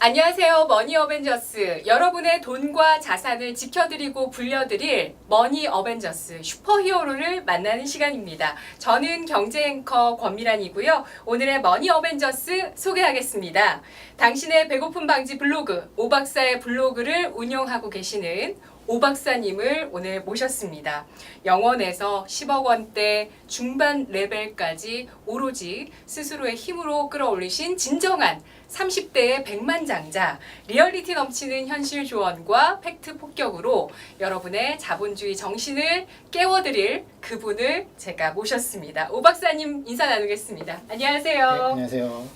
안녕하세요. 머니 어벤져스. 여러분의 돈과 자산을 지켜드리고 불려드릴 머니 어벤져스 슈퍼히어로를 만나는 시간입니다. 저는 경제 앵커 권미란이고요. 오늘의 머니 어벤져스 소개하겠습니다. 당신의 배고픔 방지 블로그 오박사의 블로그를 운영하고 계시는 오박사님을 오늘 모셨습니다. 영원에서 10억 원대 중반 레벨까지 오로지 스스로의 힘으로 끌어올리신 진정한 30대의 백만장자, 리얼리티 넘치는 현실 조언과 팩트 폭격으로 여러분의 자본주의 정신을 깨워드릴 그분을 제가 모셨습니다. 오박사님 인사 나누겠습니다. 안녕하세요. 네, 안녕하세요.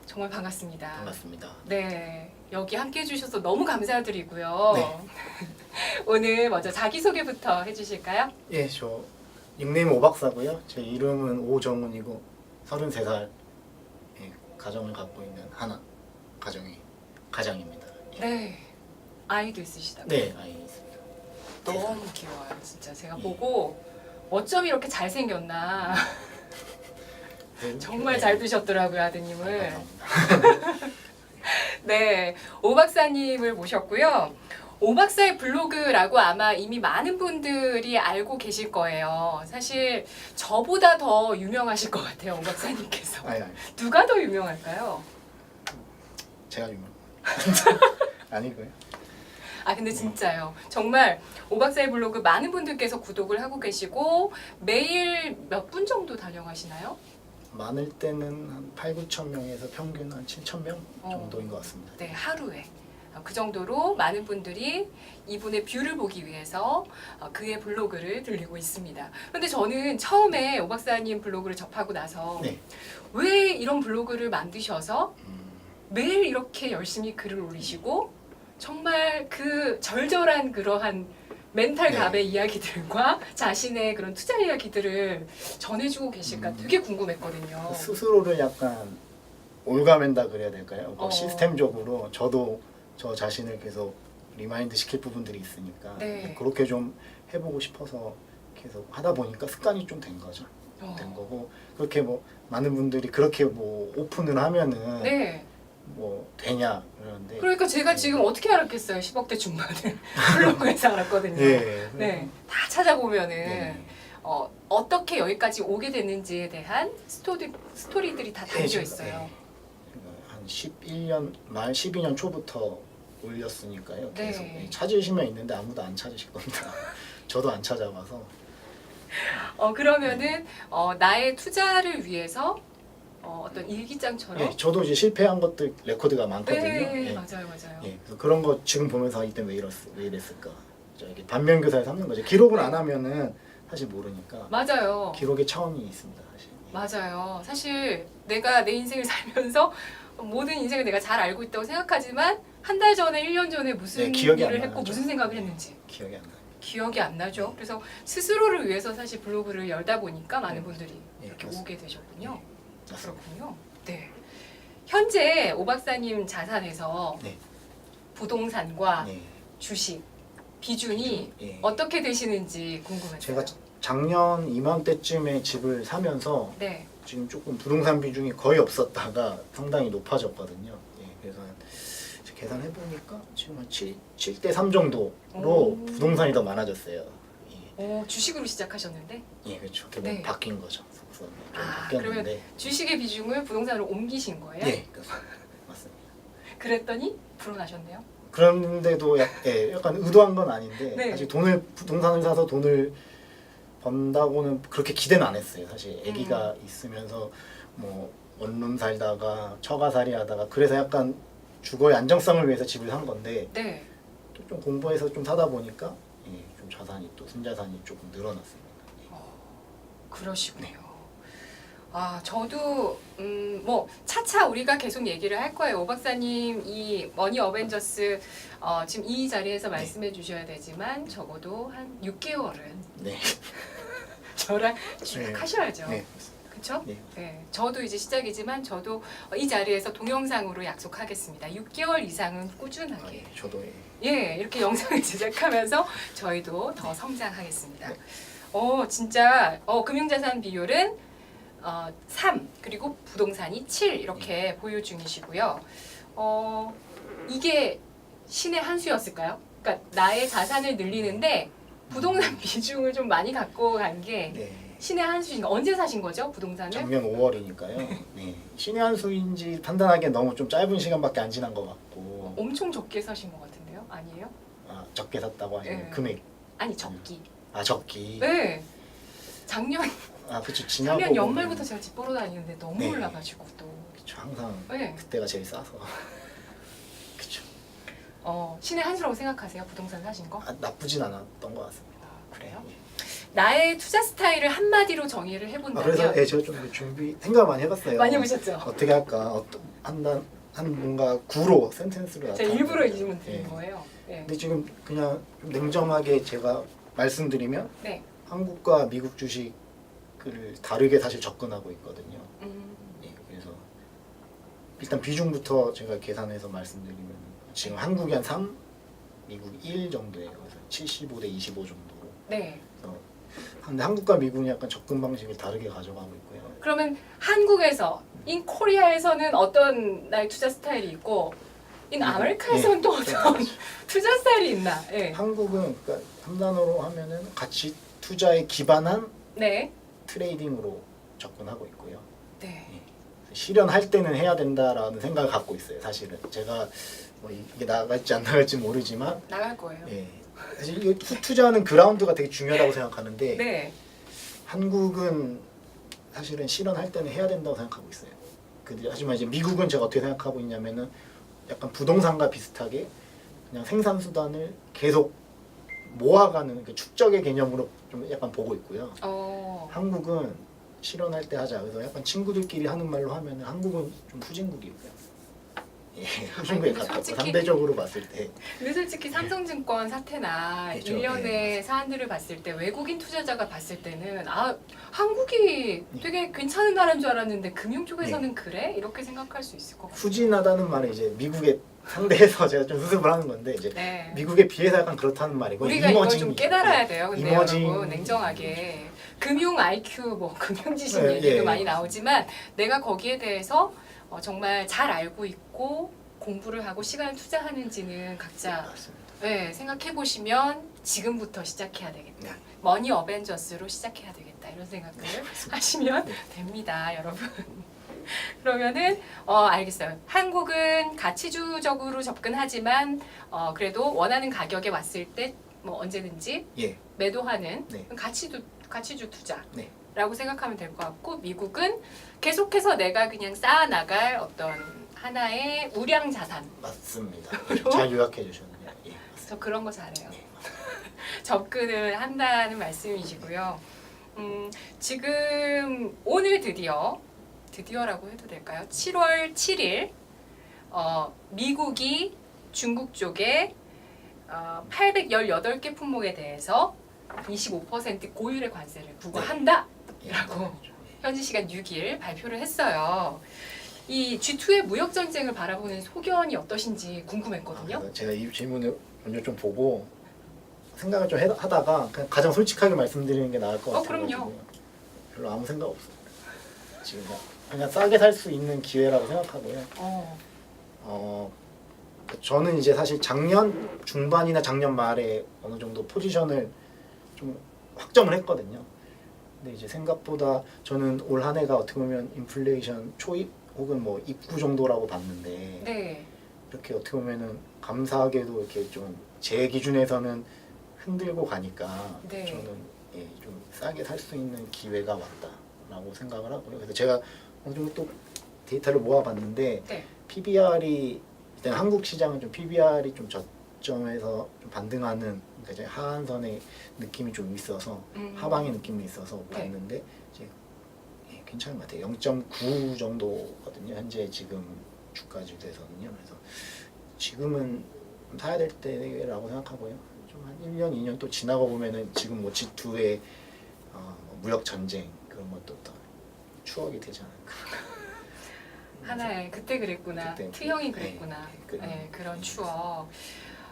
정말 반갑습니다. 반갑습니다. 네, 여기 함께 해주셔서 너무 감사드리고요. 네. 오늘 먼저 자기소개부터 해주실까요? 예, 저 닉네임 오박사고요. 제 이름은 오정훈이고 33살 가정을 갖고 있는 하나 가장입니다. 예. 네, 아이도 있으시다고요? 네, 아이 있습니다. 너무 귀여워요, 진짜. 제가 예. 보고 어쩜 이렇게 잘생겼나. 네, 정말 네. 잘 두셨더라고요, 아드님을. 감사합니다. 네, 오박사님을 모셨고요. 오박사의 블로그라고 아마 이미 많은 분들이 알고 계실 거예요. 사실 저보다 더 유명하실 것 같아요, 오박사님께서. 아니, 누가 더 유명할까요? 제가 유명. 아니고요. 아 근데 진짜요. 정말 오박사의 블로그 많은 분들께서 구독을 하고 계시고 매일 몇 분 정도 달려가시나요? 많을 때는 한 8, 9천 명에서 평균 한 7천 명 정도인 것 같습니다. 네, 하루에. 그 정도로 많은 분들이 이분의 뷰를 보기 위해서 그의 블로그를 들리고 있습니다. 그런데 저는 처음에 오박사님 블로그를 접하고 나서 네. 왜 이런 블로그를 만드셔서 음, 매일 이렇게 열심히 글을 올리시고 정말 그 절절한 그러한 멘탈 네. 갑의 이야기들과 자신의 그런 투자 이야기들을 전해주고 계실까 되게 궁금했거든요. 스스로를 약간 올가맨다 그래야 될까요? 뭐 어. 시스템적으로 저도 저 자신을 계속 리마인드 시킬 부분들이 있으니까 네. 그렇게 좀 해보고 싶어서 계속 하다 보니까 습관이 좀 된 거죠. 어. 된 거고 그렇게 뭐 많은 분들이 그렇게 뭐 오픈을 하면은 네. 뭐 되냐 그러는데 그러니까 제가 지금 어떻게 알았겠어요? 10억대 중반을 블로그에서 알았거든요. 예, 네. 다 찾아보면은 네. 어떻게 여기까지 오게 됐는지에 대한 스토리들이 다 담겨 있어요. 한 11년 말 12년 초부터 올렸으니까요. 계속 네. 찾으시면 있는데 아무도 안 찾으실 겁니다. 저도 안 찾아봐서. 그러면은 나의 투자를 위해서 어떤 일기장처럼 예, 저도 이제 실패한 것들 레코드가 많거든요. 네, 예. 맞아요, 맞아요. 예, 그래서 그런 거 지금 보면서 이때 왜 이랬을까? 이렇게 반면교사를 삼는 거죠. 기록을 안 하면은 사실 모르니까 맞아요. 기록의 차원이 있습니다, 사실. 맞아요. 사실 내가 내 인생을 살면서 모든 인생을 내가 잘 알고 있다고 생각하지만 한 달 전에, 1년 전에 무슨 네, 기억이 안 일을 했고 나죠. 무슨 생각을 했는지 기억이 안 나요. 기억이 안 나죠. 그래서 스스로를 위해서 사실 블로그를 열다 보니까 많은 네. 분들이 네, 이렇게 그렇습니다. 오게 되셨군요. 맞습니다. 그렇군요. 네. 현재 오박사님 자산에서 네. 부동산과 네. 주식 비중이 예. 어떻게 되시는지 궁금해요. 제가 작년 이맘때쯤에 집을 사면서 네. 지금 조금 부동산 비중이 거의 없었다가 상당히 높아졌거든요. 예, 그래서 계산해 보니까 지금 한 7대 3 정도로 오. 부동산이 더 많아졌어요. 예, 주식으로 시작하셨는데 예 그렇죠. 그게 네. 바뀐 거죠. 좀 아, 바뀌었는데. 주식의 비중을 부동산으로 옮기신 거예요? 예, 그렇습니다. 맞습니다. 그랬더니 불어나셨네요. 그런데도 약간 의도한 건 아닌데 네. 사실 부동산을 사서 돈을 번다고는 그렇게 기대는 안 했어요. 사실 아기가 있으면서 뭐 원룸 살다가 처가살이 하다가 그래서 약간 주거의 안정성을 위해서 집을 산 건데 네. 또 좀 공부해서 좀 사다 보니까 좀 자산이 또 순자산이 조금 늘어났습니다. 그러시군요. 아, 저도 뭐 차차 우리가 계속 얘기를 할 거예요. 오 박사님 이 머니 어벤져스 지금 이 자리에서 말씀해 주셔야 되지만 적어도 한 6개월은 네. 저랑 쭉 하셔야죠. 네. 그렇죠? 네. 네, 저도 이제 시작이지만 저도 이 자리에서 동영상으로 약속하겠습니다. 6개월 이상은 꾸준하게 저도 이렇게 영상을 제작하면서 저희도 더 성장하겠습니다. 네. 진짜 금융자산 비율은 3 그리고 부동산이 7 이렇게 보유 중이시고요. 이게 신의 한 수였을까요? 그러니까 나의 자산을 늘리는데 부동산 비중을 좀 많이 갖고 간 게 네. 신의 한 수인가? 언제 사신 거죠, 부동산을? 작년 5월이니까요. 네. 신의 한 수인지 판단하기엔 너무 좀 짧은 시간밖에 안 지난 것 같고. 엄청 적게 사신 것 같은데요? 아니에요? 아, 적게 샀다고 하시는 네. 금액. 아니 적기. 아, 적기. 네. 작년 아, 그쵸. 지나고 작년 보면 연말부터 제가 집 보러 다니는데 너무 네. 올라가지고 또. 그쵸. 항상 네. 그때가 제일 싸서. 그쵸. 신의 한 수라고 생각하세요, 부동산 사신 거? 아, 나쁘진 않았던 것 같습니다. 그래요? 네. 나의 투자 스타일을 한마디로 정의를 아, 해본다면 그래서 예, 제가 좀 준비 생각 많이 해봤어요. 많이 보셨죠? 어떻게 할까? 한 뭔가 구로 센텐스로 제가 나타내는 일부러 이 거예요. 질문 드린 예. 거예요. 네. 근데 지금 그냥 좀 냉정하게 제가 말씀드리면 네. 한국과 미국 주식을 다르게 사실 접근하고 있거든요. 예, 그래서 일단 비중부터 제가 계산해서 말씀드리면 지금 한국이 한 3, 미국 1 정도예요. 그래서 75대 25 정도로. 네. 그래서 근데 한국과 미국은 약간 접근 방식을 다르게 가져가고 있고요. 그러면 한국에서, 인 코리아에서는 어떤 나의 투자 스타일이 있고, 인 아메리카에서는 또 어떤 투자 스타일이 있나? 예. 한국은 그러니까 한 단어로 하면은 가치 투자에 기반한 네. 트레이딩으로 접근하고 있고요. 네. 실현할 때는 해야 된다라는 생각을 갖고 있어요. 사실은 제가 뭐 이게 나갈지 안 나갈지 모르지만, 나갈 거예요. 예, 사실 이 투자하는 그라운드가 되게 중요하다고 생각하는데 네. 한국은 사실은 실현할 때는 해야 된다고 생각하고 있어요. 하지만 이제 미국은 제가 어떻게 생각하고 있냐면은 약간 부동산과 비슷하게 그냥 생산 수단을 계속 모아가는 그 축적의 개념으로 좀 약간 보고 있고요. 한국은 실현할 때 하자. 그래서 약간 친구들끼리 하는 말로 하면 한국은 좀 후진국이고요. 예, 후진국에 근데 가깝고 솔직히- 상대적으로 봤을 때. 근데 솔직히 삼성증권 사태나 그렇죠. 일련의 사안들을 봤을 때 외국인 투자자가 봤을 때는 한국이 되게 괜찮은 나라인 줄 알았는데 금융 쪽에서는 그래? 이렇게 생각할 수 있을 것 같아요. 후진하다는 말은 이제 미국에 상대해서 제가 좀 수습을 하는 건데 이제 네. 미국에 비해서 약간 그렇다는 말이고 우리가 이걸 좀 이머징- 깨달아야 돼요. 근데 이머징- 여러분 냉정하게 금융 IQ 뭐 금융 지식 네, 얘기도 예. 많이 나오지만 내가 거기에 대해서 정말 잘 알고 있고 공부를 하고 시간을 투자하는지는 각자 맞습니다. 네, 생각해 보시면 지금부터 시작해야 되겠다. 네. 머니 어벤져스로 시작해야 되겠다. 이런 생각을 하시면 네. 됩니다, 여러분. 그러면은 알겠어요. 한국은 가치주적으로 접근하지만 그래도 원하는 가격에 왔을 때 뭐 언제든지 예, 매도하는 네. 가치주 투자라고 네. 생각하면 될 것 같고 미국은 계속해서 내가 그냥 쌓아 나갈 어떤 하나의 우량 자산. 맞습니다. 잘 요약해 주셨네요. 예, 맞습니다. 저 그런 거 잘해요. 네. 접근을 한다는 말씀이시고요. 지금 오늘 드디어라고 해도 될까요? 7월 7일 미국이 중국 쪽에 818개 품목에 대해서 25% 고율의 관세를 부과한다. 예, 라고 현지 시간 6일 발표를 했어요. 이 G2의 무역 전쟁을 바라보는 소견이 어떠신지 궁금했거든요. 그래서 제가 이 질문을 먼저 좀 보고 생각을 좀 하다가 그냥 가장 솔직하게 말씀드리는 게 나을 것 같아요. 그럼요. 별로 아무 생각 없어요. 지금 그냥 싸게 살 수 있는 기회라고 생각하고요. 저는 이제 사실 작년 중반이나 작년 말에 어느 정도 포지션을 좀 확정을 했거든요. 근데 이제 생각보다 저는 올 한 해가 어떻게 보면 인플레이션 초입 혹은 뭐 입구 정도라고 봤는데 네. 이렇게 어떻게 보면은 감사하게도 이렇게 좀 제 기준에서는 흔들고 가니까 네. 저는 좀 싸게 살 수 있는 기회가 왔다라고 생각을 하고요. 그래서 제가 어느 정도 또 데이터를 모아봤는데 네. PBR이 일단 한국 시장은 좀 PBR이 좀 저점에서 좀 반등하는 그러니까 이제 하한선의 느낌이 좀 있어서 하방의 느낌이 있어서 네. 봤는데 이제 괜찮은 것 같아요. 0.9 정도거든요. 현재 지금 주가지수에서는요. 그래서 지금은 좀 사야 될 때라고 생각하고요. 좀 한 1년, 2년 또 지나고 보면은 지금 뭐 G2의 무역 전쟁 그런 것도 또 추억이 되지 않을까. 하나의 그때 그랬구나. 그때, T형이 그랬구나. 네, 네, 그런 추억.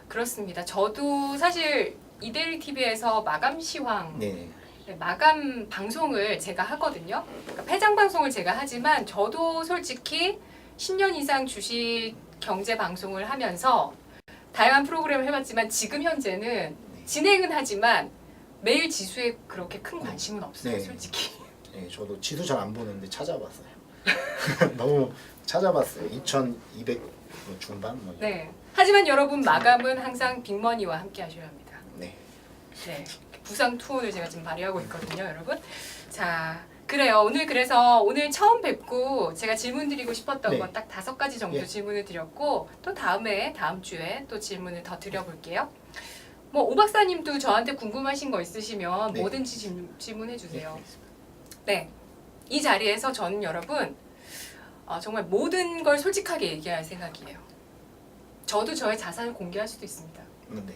그렇습니다. 저도 사실 이데일리 TV에서 마감 시황 네. 마감 방송을 제가 하거든요. 그러니까 폐장 방송을 제가 하지만 저도 솔직히 10년 이상 주식 경제 방송을 하면서 다양한 프로그램을 해봤지만 지금 현재는 진행은 하지만 매일 지수에 그렇게 큰 관심은 없어요. 네. 솔직히. 네, 저도 지수 잘 안 보는데 찾아봤어요. 너무 찾아봤어요. 2,200 중반 뭐. 네. 하지만 여러분 마감은 항상 빅머니와 함께 하셔야 합니다. 네. 네. 부상 투혼을 제가 지금 발휘하고 있거든요, 여러분. 자, 그래요. 오늘 처음 뵙고 제가 질문 드리고 싶었던 네. 건 딱 5가지 정도 예. 질문을 드렸고 또 다음 주에 또 질문을 더 드려볼게요. 뭐 오 박사님도 저한테 궁금하신 거 있으시면 네. 뭐든지 질문해 주세요. 알겠습니다. 네. 이 자리에서 저는 여러분 정말 모든 걸 솔직하게 얘기할 생각이에요. 저도 저의 자산을 공개할 수도 있습니다. 네.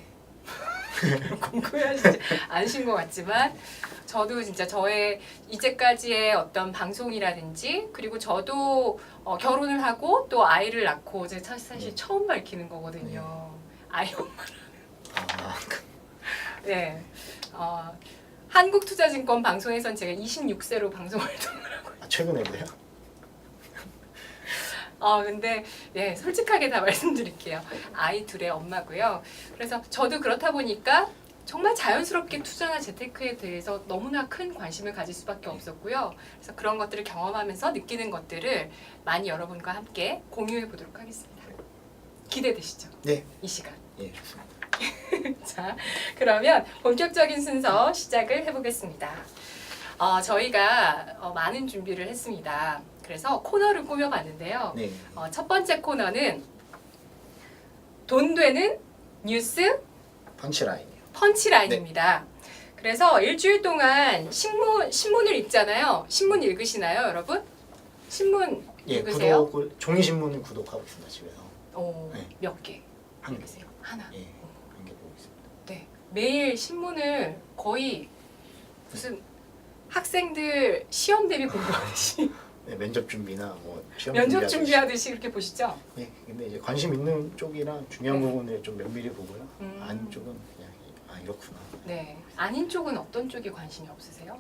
궁금해하시지 않으신 것 같지만 저도 진짜 저의 이제까지의 어떤 방송이라든지 그리고 저도 결혼을 하고 또 아이를 낳고 제 사실 처음 밝히는 거거든요. 아이 엄마. 아, 네. 한국투자증권 방송에선 제가 26세로 방송 활동을 하고 최근에도요? 근데 네, 솔직하게 다 말씀드릴게요. 아이 둘의 엄마고요. 그래서 저도 그렇다 보니까 정말 자연스럽게 투자나 재테크에 대해서 너무나 큰 관심을 가질 수밖에 없었고요. 그래서 그런 것들을 경험하면서 느끼는 것들을 많이 여러분과 함께 공유해 보도록 하겠습니다. 기대되시죠? 네. 이 시간. 예, 좋습니다. 자, 그러면 본격적인 순서 시작을 해보겠습니다. 저희가 많은 준비를 했습니다. 그래서 코너를 꾸며봤는데요. 네. 첫 번째 코너는 돈 되는 뉴스 펀치라인이요. 펀치라인입니다. 그래서 일주일 동안 신문을 읽잖아요. 신문 읽으시나요, 여러분? 신문 예, 읽으세요? 종이 신문을 구독하고 있습니다, 집에서. 네. 몇 개 한 개. 읽으세요? 하나. 예, 한 개 보고 있습니다. 네. 매일 신문을 거의 무슨 학생들 시험 대비 공부하듯이 네, 면접 준비나 뭐 시험 면접 준비하듯이. 준비하듯이 그렇게 보시죠? 예, 근데 이제 관심 있는 쪽이랑 중요한 네. 부분을 좀 면밀히 보고요. 음. 아닌 쪽은 그냥 이렇구나. 네. 아닌 쪽은 어떤 쪽에 관심이 없으세요?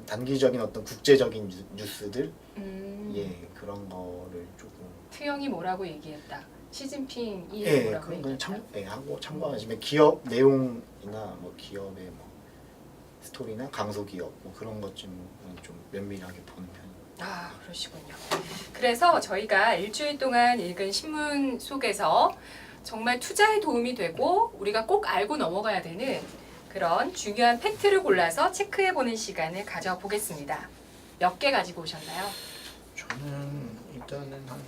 단기적인 어떤 국제적인 뉴스들, 음. 예, 그런 거를 조금. 트영이 뭐라고 얘기했다. 시진핑이 예, 뭐라고 그런 건 얘기했다. 하고 참고하시면 기업 내용이나 뭐 기업의 뭐 스토리나 강소기업 뭐 그런 것 좀 면밀하게 보는 편입니다. 그러시군요. 그래서 저희가 일주일 동안 읽은 신문 속에서 정말 투자에 도움이 되고 우리가 꼭 알고 넘어가야 되는 그런 중요한 팩트를 골라서 체크해보는 시간을 가져보겠습니다. 몇 개 가지고 오셨나요? 저는 일단은 한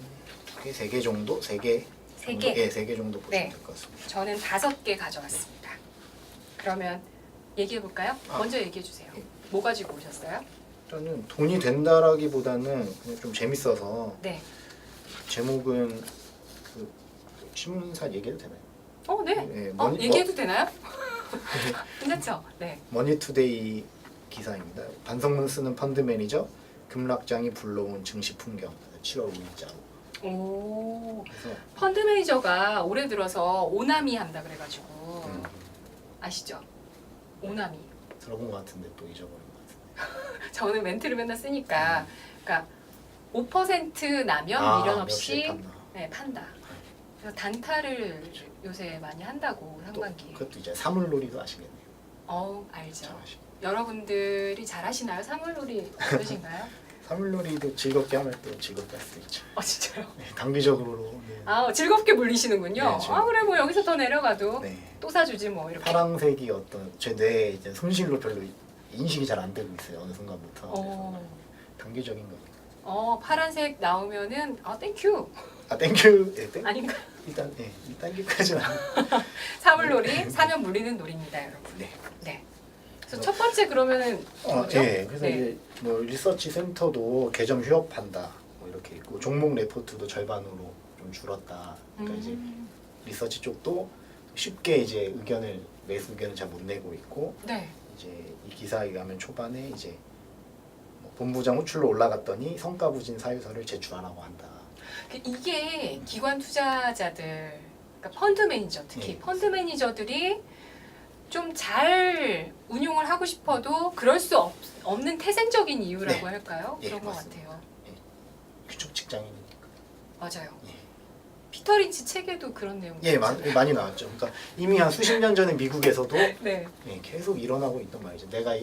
2개, 3개 정도? 3개? 세 개? 예, 3개 정도 보시면 네. 될 것 같습니다. 저는 5개 가져왔습니다. 그러면 얘기해볼까요? 먼저 얘기해주세요. 예. 뭐 가지고 오셨어요? 일단은 돈이 된다라기보다는 그냥 좀 재밌어서 네. 제목은 그 신문사 얘기해도 되나요? 네. 예, 얘기해도 되나요? 괜찮죠? 네. 머니투데이 기사입니다. 반성문 쓰는 펀드 매니저 급락장이 불러온 증시 풍경 7월 5일자로. 오. 그래서 펀드 매니저가 올해 들어서 오나미 한다 그래가지고 아시죠? 오나미. 들어본 것 같은데 또 잊어버린 것 같은데. 저는 멘트를 맨날 쓰니까 그러니까 5% 나면 미련 없이 네, 판다. 그래서 단타를 요새 많이 한다고 상반기. 그것도 이제 사물놀이도 아시겠네요. 알죠. 잘 아시고. 여러분들이 잘 하시나요? 사물놀이 어떠신가요? 사물놀이도 즐겁게 하면 또 즐겁게 할 수 있죠. 진짜요? 네, 단기적으로. 네. 즐겁게 물리시는군요. 네, 즐겁게. 그래 뭐 여기서 더 내려가도 네. 또 사주지 뭐 이렇게. 파랑색이 어떤 제 뇌에 이제 손실로 별로 인식이 잘 안 되고 있어요. 어느 순간부터. 그래서 단기적인 거니까. 파란색 나오면은 땡큐. 땡큐. 네, 땡. 아닌가? 일단 땡큐까지는 아니고. 사물놀이 사면 물리는 놀이입니다, 여러분. 네. 네. 그래서 첫 번째 그러면은 뭐죠? 예. 그래서 이제 뭐 리서치 센터도 개점 휴업한다. 뭐 이렇게 있고 종목 레포트도 절반으로 좀 줄었다. 그러니까 이제 리서치 쪽도 쉽게 이제 매수 의견을 잘 못 내고 있고 네. 이제 이 기사에 의하면 초반에 이제 뭐 본부장 호출로 올라갔더니 성과 부진 사유서를 제출하라고 한다. 이게 기관 투자자들, 그러니까 펀드 매니저 특히 네. 펀드 매니저들이 좀 잘 운용을 하고 싶어도 그럴 수 없는 태생적인 이유라고 네. 할까요? 예, 그런 것 맞습니다. 같아요. 그쪽 직장인이니까. 맞아요. 예. 피터 린치 책에도 그런 내용이 예, 많이 나왔죠. 그러니까 이미 한 수십 년 전에 미국에서도 네. 예, 계속 일어나고 있던 말이죠. 내가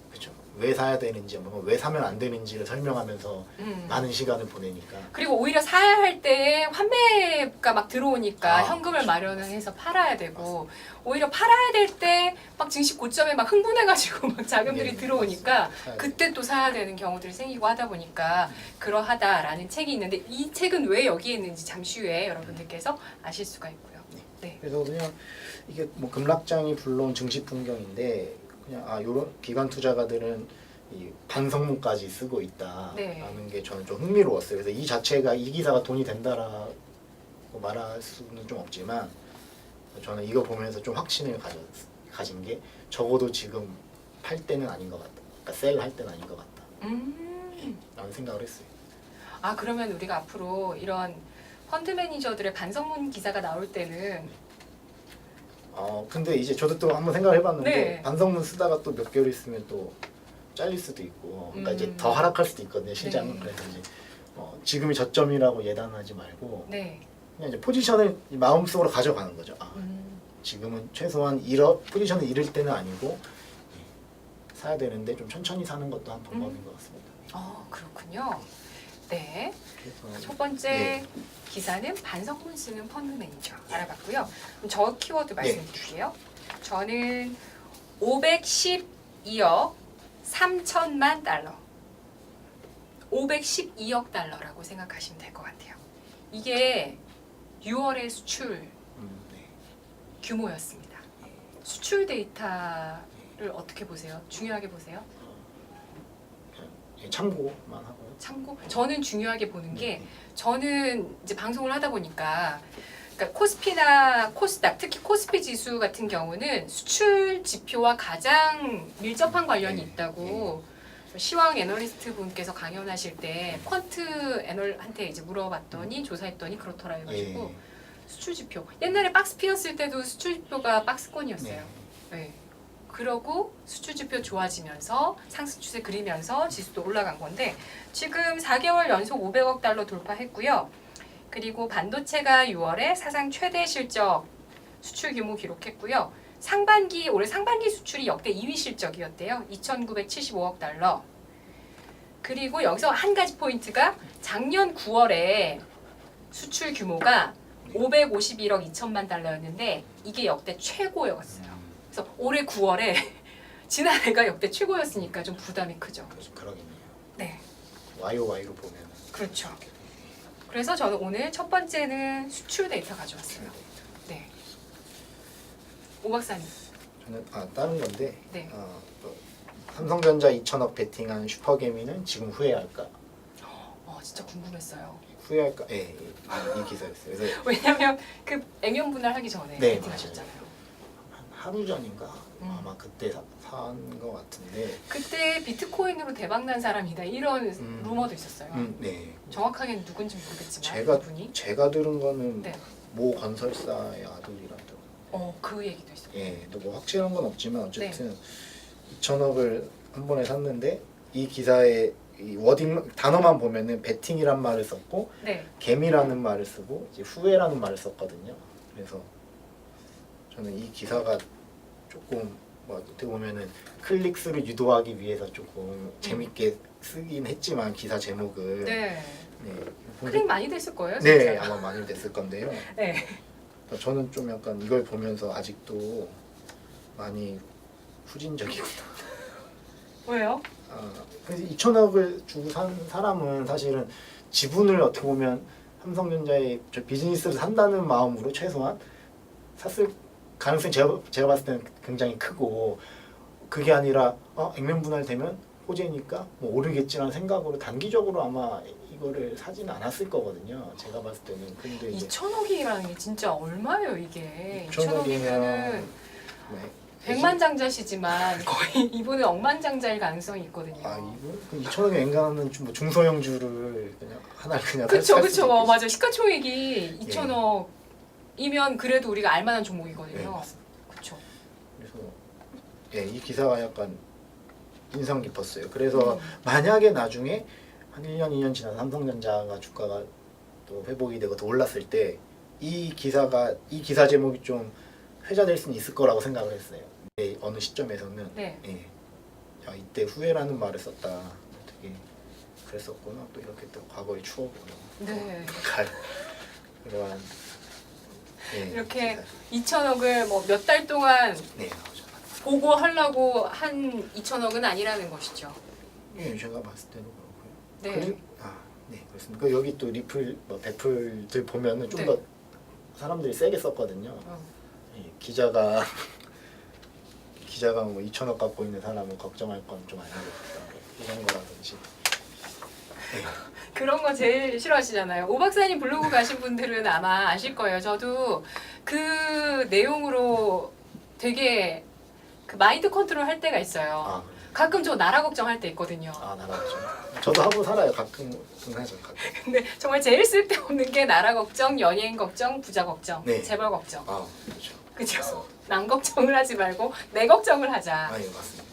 그렇죠. 왜 사야 되는지, 왜 사면 안 되는지를 설명하면서 많은 시간을 보내니까. 그리고 오히려 사야 할 때 환매가 막 들어오니까 현금을 그렇죠. 마련을 해서 팔아야 되고 오히려 팔아야 될 때 막 증시 고점에 막 흥분해가지고 막 자금들이 예, 들어오니까 맞습니다. 그때 또 사야 되는 경우들이 생기고 하다 보니까 그러하다라는 책이 있는데 이 책은 왜 여기에 있는지 잠시 후에 여러분들께서 아실 수가 있고요. 네. 그래서 그냥 이게 뭐 급락장이 불러온 증시 풍경인데 그냥 요런 기관 투자가들은 이 반성문까지 쓰고 있다라는 네. 게 저는 좀 흥미로웠어요. 그래서 이 자체가 이 기사가 돈이 된다라고 말할 수는 좀 없지만 저는 이거 보면서 좀 확신을 가진 게 적어도 지금 팔 때는 아닌 것 같다. 그러니까 셀 할 때는 아닌 것 같다. 라는 생각을 했어요. 아 그러면 우리가 앞으로 이런 펀드 매니저들의 반성문 기사가 나올 때는 근데 이제 저도 또 한번 생각을 해봤는데 네. 반성문 쓰다가 또 몇 개월 있으면 또 잘릴 수도 있고 그러니까 이제 더 하락할 수도 있거든요. 시장은. 네. 그래서 이제 지금이 저점이라고 예단하지 말고 네. 그냥 이제 포지션을 마음속으로 가져가는 거죠. 지금은 최소한 포지션을 잃을 때는 아니고 사야 되는데 좀 천천히 사는 것도 한 방법인 것 같습니다. 그렇군요. 네. 그래서 첫 번째 네. 기사는 반성문 쓰는 펀드 매니저 알아봤고요. 그럼 저 키워드 말씀드릴게요. 저는 512억 3천만 달러. 512억 달러라고 생각하시면 될 것 같아요. 이게 6월의 수출 네. 규모였습니다. 수출 데이터를 어떻게 보세요? 중요하게 보세요? 참고만 하고요. 참고 저는 중요하게 보는 게 저는 이제 방송을 하다 보니까 그러니까 코스피나 코스닥 특히 코스피 지수 같은 경우는 수출 지표와 가장 밀접한 관련이 있다고 시황 애널리스트 분께서 강연하실 때 퀀트 애널한테 이제 물어봤더니 조사했더니 그렇더라 해가지고 수출 지표 옛날에 박스 피었을 때도 수출 지표가 박스권이었어요. 네. 그러고 수출 지표 좋아지면서 상승 추세 그리면서 지수도 올라간 건데 지금 4개월 연속 500억 달러 돌파했고요. 그리고 반도체가 6월에 사상 최대 실적 수출 규모 기록했고요. 올해 상반기 수출이 역대 2위 실적이었대요. 2,975억 달러. 그리고 여기서 한 가지 포인트가 작년 9월에 수출 규모가 551억 2천만 달러였는데 이게 역대 최고였어요. 그래서 올해 9월에 지난해가 역대 최고였으니까 좀 부담이 크죠. 그러겠네요. 네, YOY로 보면 그렇죠. 그래서 저는 오늘 첫 번째는 수출 데이터 가져왔어요. 네, 오 박사님. 저는 다른 건데 네. 삼성전자 2천억 베팅한 슈퍼개미는 지금 후회할까? 진짜 궁금했어요. 후회할까? 이 기사였어요. 그래서 왜냐면 그 액면 분할하기 전에 네, 베팅하셨잖아요. 하루 전인가 아마 그때 산 것 같은데. 그때 비트코인으로 대박난 사람이다 이런 루머도 있었어요. 네. 정확하게는 누군지 모르겠지만 제가 그분이 제가 들은 거는 네. 모 건설사의 아들이라고. 그 얘기도 있었고. 또 뭐 확실한 건 없지만 어쨌든 2천억을 한 번에 샀는데 이 기사의 이 워딩 단어만 보면은 베팅이란 말을 썼고 네. 개미라는 말을 쓰고 이제 후회라는 말을 썼거든요. 그래서 저는 이 기사가 조금 어떻게 보면은 클릭수를 유도하기 위해서 조금 재밌게 쓰긴 했지만 기사 제목을 네. 근데- 클릭 많이 됐을 거예요, 진짜. 네 아마 많이 됐을 건데요. 네. 저는 좀 약간 이걸 보면서 아직도 많이 후진적이구나. 왜요? 그래서 2천억을 주고 산 사람은 사실은 지분을 어떻게 보면 삼성전자의 저 비즈니스를 산다는 마음으로 최소한 샀을 가능성이 제가 봤을 때는 굉장히 크고 그게 아니라 액면 분할되면 호재니까 뭐 오르겠지라는 생각으로 단기적으로 아마 이거를 사지는 않았을 거거든요. 제가 봤을 때는. 근데 이제 2천억이라는 게 진짜 얼마예요 이게? 2천억이면 2천억이면은 백만장자시지만 거의 이분은 억만장자일 가능성이 있거든요. 이분 2천억에 앵간하면 뭐 중소형주를 그냥 하나를 그냥 그렇죠, 살 그렇죠. 수도 있겠죠. 맞아. 시가총액이 2천억이면 그래도 우리가 알만한 종목이거든요. 맞습니다. 그렇죠. 그래서 이 기사가 약간 인상 깊었어요. 그래서 만약에 나중에 한 1년, 2년 지나서 삼성전자가 주가가 또 회복이 되고 더 올랐을 때 이 기사 제목이 좀 회자될 수는 있을 거라고 생각을 했어요. 근데 어느 시점에서는 네. 예, 야, 이때 후회라는 말을 썼다. 되게 그랬었구나. 또 이렇게 또 과거의 추억으로 네. 갈 그러한 예, 이렇게 기사. 2천억을 뭐 몇 달 동안 네 나오죠. 보고하려고 한 2천억은 아니라는 것이죠. 예, 제가 봤을 때도 그렇고요. 네. 네 그렇습니다. 그 여기 또 리플 뭐 배플들 보면은 좀 네. 더 사람들이 세게 썼거든요. 예, 기자가 뭐 2천억 갖고 있는 사람은 걱정할 건 좀 아니겠다 이런 거라든지. 네. 그런 거 제일 싫어하시잖아요. 오 박사님 블로그 가신 분들은 아마 아실 거예요. 저도 그 내용으로 되게 그 마인드 컨트롤 할 때가 있어요. 아, 가끔 저 나라 걱정할 때 있거든요. 나라죠. 저도 하고 살아요. 가끔은 하죠. 가끔. 근데 정말 제일 쓸데없는 게 나라 걱정, 연예인 걱정, 부자 걱정, 네. 재벌 걱정. 그렇죠. 그죠? 남 걱정을 하지 말고 내 걱정을 하자. 예, 맞습니다.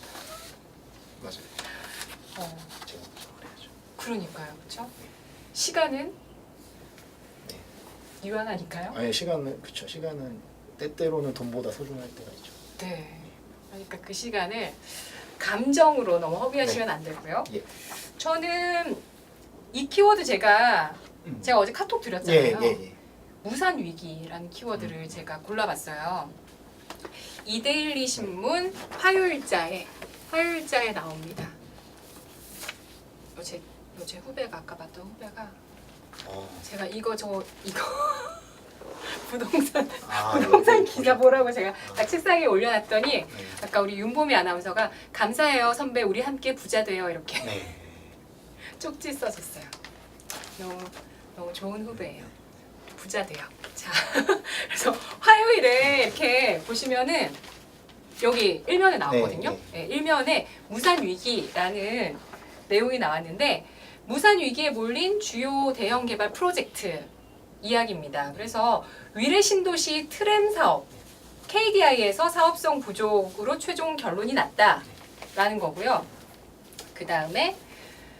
맞아요. 어, 제가 걱정을 해야죠. 그러니까요. 그렇죠? 시간은 네. 유한하니까요. 아니 시간은 때때로는 돈보다 소중할 때가 있죠. 네. 그러니까 그 시간을 감정으로 너무 허비하시면 안 되고요. 예. 저는 이 키워드 제가 어제 카톡 드렸잖아요. 예. 무산 위기라는 키워드를 제가 골라봤어요. 이데일리 신문 화요일자에 나옵니다. 제 후배가 아까 봤던 후배가 제가 이거 부동산 기사 보라고 제가 딱 책상에 올려놨더니 네. 아까 우리 윤보미 아나운서가 감사해요 선배 우리 함께 부자 돼요 이렇게 네. 쪽지 써줬어요. 너무 좋은 후배예요. 부자 돼요. 자 그래서 화요일에 이렇게 보시면은 여기 일면에 나왔거든요. 네, 일면에 무산 위기라는 내용이 나왔는데 무산 위기에 몰린 주요 대형 개발 프로젝트 이야기입니다. 그래서 위례 신도시 트램 사업 KDI에서 사업성 부족으로 최종 결론이 났다라는 거고요. 그 다음에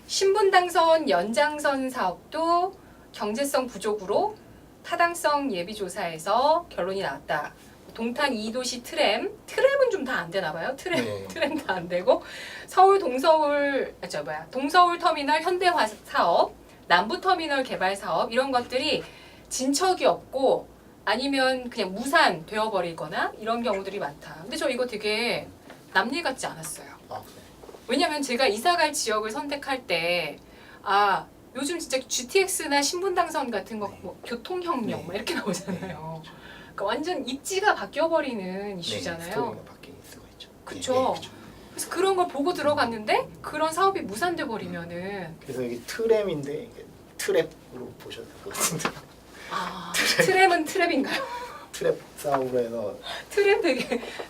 신분당선 연장선 사업도 경제성 부족으로 타당성 예비조사에서 결론이 나왔다. 동탄 2도시 트램은 좀 다 안 되나 봐요. 트램 다 안 되고 동서울 터미널 현대화 사업, 남부 터미널 개발 사업 이런 것들이 진척이 없고 아니면 그냥 무산 되어버리거나 이런 경우들이 많다. 근데 저 이거 되게 남일 같지 않았어요. 왜냐면 제가 이사갈 지역을 선택할 때 요즘 진짜 GTX나 신분당선 같은 거 뭐 교통혁명 막 이렇게 나오잖아요. 그러니까 완전 입지가 바뀌어버리는 이슈잖아요. 스토리가 바뀔 수가 있죠. 그쵸. 그래서 그런 걸 보고 들어갔는데 그런 사업이 무산돼 버리면은 그래서 여기 트램인데 이게 트랩으로 보셔도 될 것 같은데. 트램은 트랩인가요? 트랩 사업으로 해서 트램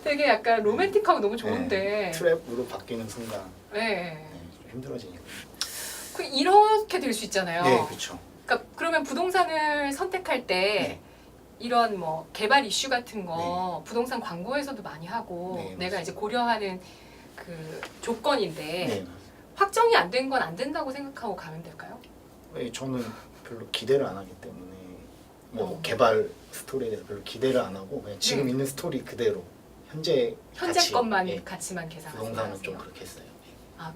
되게 약간 로맨틱하고 너무 좋은데. 트랩으로 바뀌는 순간 네. 좀 힘들어지니까. 이렇게 될 수 있잖아요. 네, 그렇죠. 그러니까 그러면 부동산을 선택할 때 이런 뭐 개발 이슈 같은 거 부동산 광고에서도 많이 하고 내가 이제 고려하는 그 조건인데 확정이 안 된 건 안 된다고 생각하고 가면 될까요? 저는 별로 기대를 안 하기 때문에 뭐 개발 스토리에 대해서 별로 기대를 안 하고 그냥 지금 있는 스토리 그대로 현재 것만 가치만 계산하세요. 부동산은 좀 그렇게 했어요.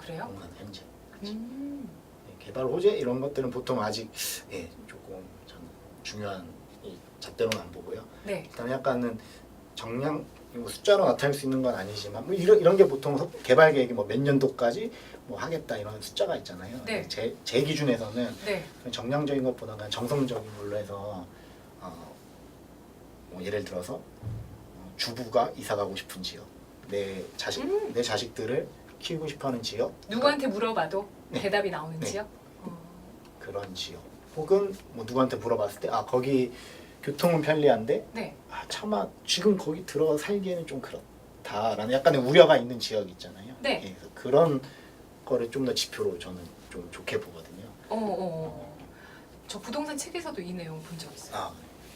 그래요? 부동산 현재. 개발 호재 이런 것들은 보통 아직 조금 저는 중요한 잣대로는 안 보고요. 일단 약간은 정량 숫자로 나타낼 수 있는 건 아니지만 뭐 이런 게 보통 개발 계획이 뭐 몇 년도까지 뭐 하겠다 이런 숫자가 있잖아요. 제 기준에서는 정량적인 것보다 그냥 정성적인 걸로 해서 뭐 예를 들어서 주부가 이사 가고 싶은 지역, 내 자식들을 키우고 싶어하는 지역, 누구한테 물어봐도 대답이 나오는 지역, 그런 지역, 혹은 뭐 누구한테 물어봤을 때 거기 교통은 편리한데 차마 지금 거기 들어가 살기에는 좀 그렇다라는 약간의 우려가 있는 지역이 있잖아요. 그래서 그런 거를 좀 더 지표로 저는 좀 좋게 보거든요. 저 부동산 책에서도 이 내용 본 적 있어요.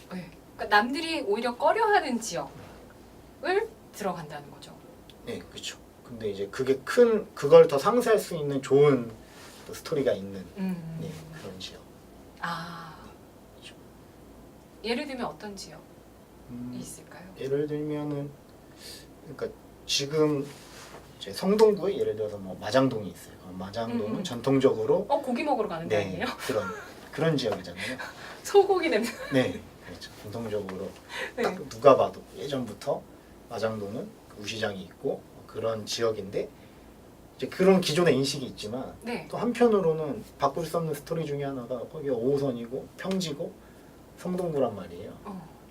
그러니까 남들이 오히려 꺼려하는 지역을 들어간다는 거죠. 네, 그렇죠. 근데 이제 그걸 더 상쇄할 수 있는 좋은 또 스토리가 있는 그런 지역. 예를 들면 어떤 지역이 음, 있을까요? 예를 들면은 그러니까 지금 이제 성동구에 예를 들어서 뭐 마장동이 있어요. 마장동은 전통적으로 고기 먹으러 가는 데 아니에요? 그런 지역이잖아요. 소고기 냄새. 네, 그렇죠. 전통적으로 네. 딱 누가 봐도 예전부터 마장동은 우시장이 있고 그런 지역인데 이제 그런 기존의 인식이 있지만 네. 또 한편으로는 바꿀 수 없는 스토리 중에 하나가 거기가 5호선이고 평지고 성동구란 말이에요.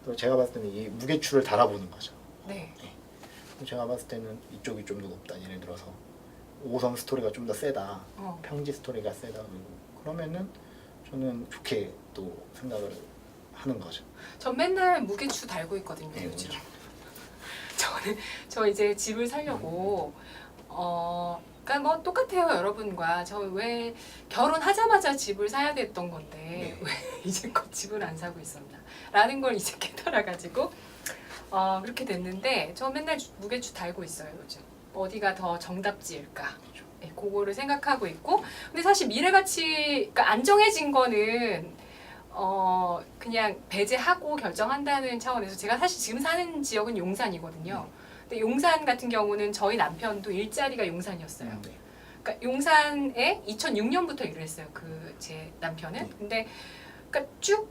또 제가 봤을 때는 이 무게추를 달아보는 거죠. 네. 제가 봤을 때는 이쪽이 좀 더 높다. 예를 들어서 5호선 스토리가 좀 더 세다. 평지 스토리가 세다. 그러면은 저는 좋게 또 생각을 하는 거죠. 전 맨날 무게추 달고 있거든요. 네, 요즘. 저 이제 집을 사려고 그러니까 뭐 똑같아요 여러분과. 저 왜 결혼하자마자 집을 사야 됐던 건데 네. 왜 이제껏 집을 안 사고 있었나 라는 걸 이제 깨달아가지고 그렇게 됐는데 저 맨날 무게추 달고 있어요 요즘. 어디가 더 정답지일까, 네, 그거를 생각하고 있고. 근데 사실 미래가치, 그러니까 안 정해진 거는 그냥 배제하고 결정한다는 차원에서 제가 사실 지금 사는 지역은 용산이거든요. 근데 용산 같은 경우는 저희 남편도 일자리가 용산이었어요. 네. 그러니까 용산에 2006년부터 일을 했어요. 그 제 남편은. 근데 그러니까 쭉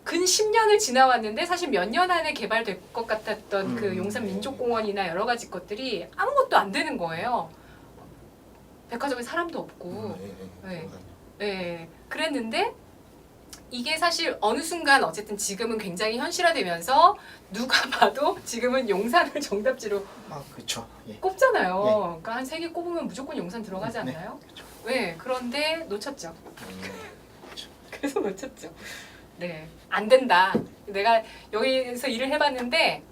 근 10년을 지나왔는데 사실 몇 년 안에 개발될 것 같았던 그 용산 민족공원이나 여러 가지 것들이 아무것도 안 되는 거예요. 백화점에 사람도 없고. 네. 네. 그랬는데 이게 사실 어느 순간 어쨌든 지금은 굉장히 현실화되면서 누가 봐도 지금은 용산을 정답지로 그렇죠. 예. 꼽잖아요. 네. 그러니까 한 3개 꼽으면 무조건 용산 들어가지 네. 않나요? 그렇죠. 네. 그런데 놓쳤죠. 그렇죠. 그래서 놓쳤죠. 네. 안 된다. 내가 여기서 일을 해봤는데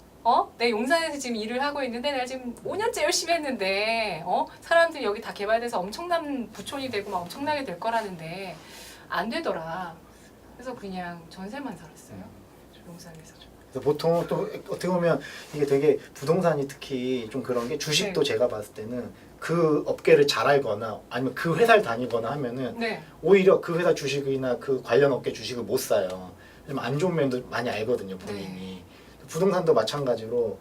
내 용산에서 지금 일을 하고 있는데 내가 지금 5년째 열심히 했는데 사람들이 여기 다 개발돼서 엄청난 부촌이 되고 막 엄청나게 될 거라는데 안 되더라. 그래서 그냥 전세만 살았어요. 용산에서. 그래서 보통 또 어떻게 보면 이게 되게 부동산이 특히 좀 그런 게 주식도 네. 제가 봤을 때는 그 업계를 잘 알거나 아니면 그 회사를 다니거나 하면은 네. 오히려 그 회사 주식이나 그 관련 업계 주식을 못 사요. 왜냐면 안 좋은 면도 많이 알거든요, 본인이. 부동산도 마찬가지로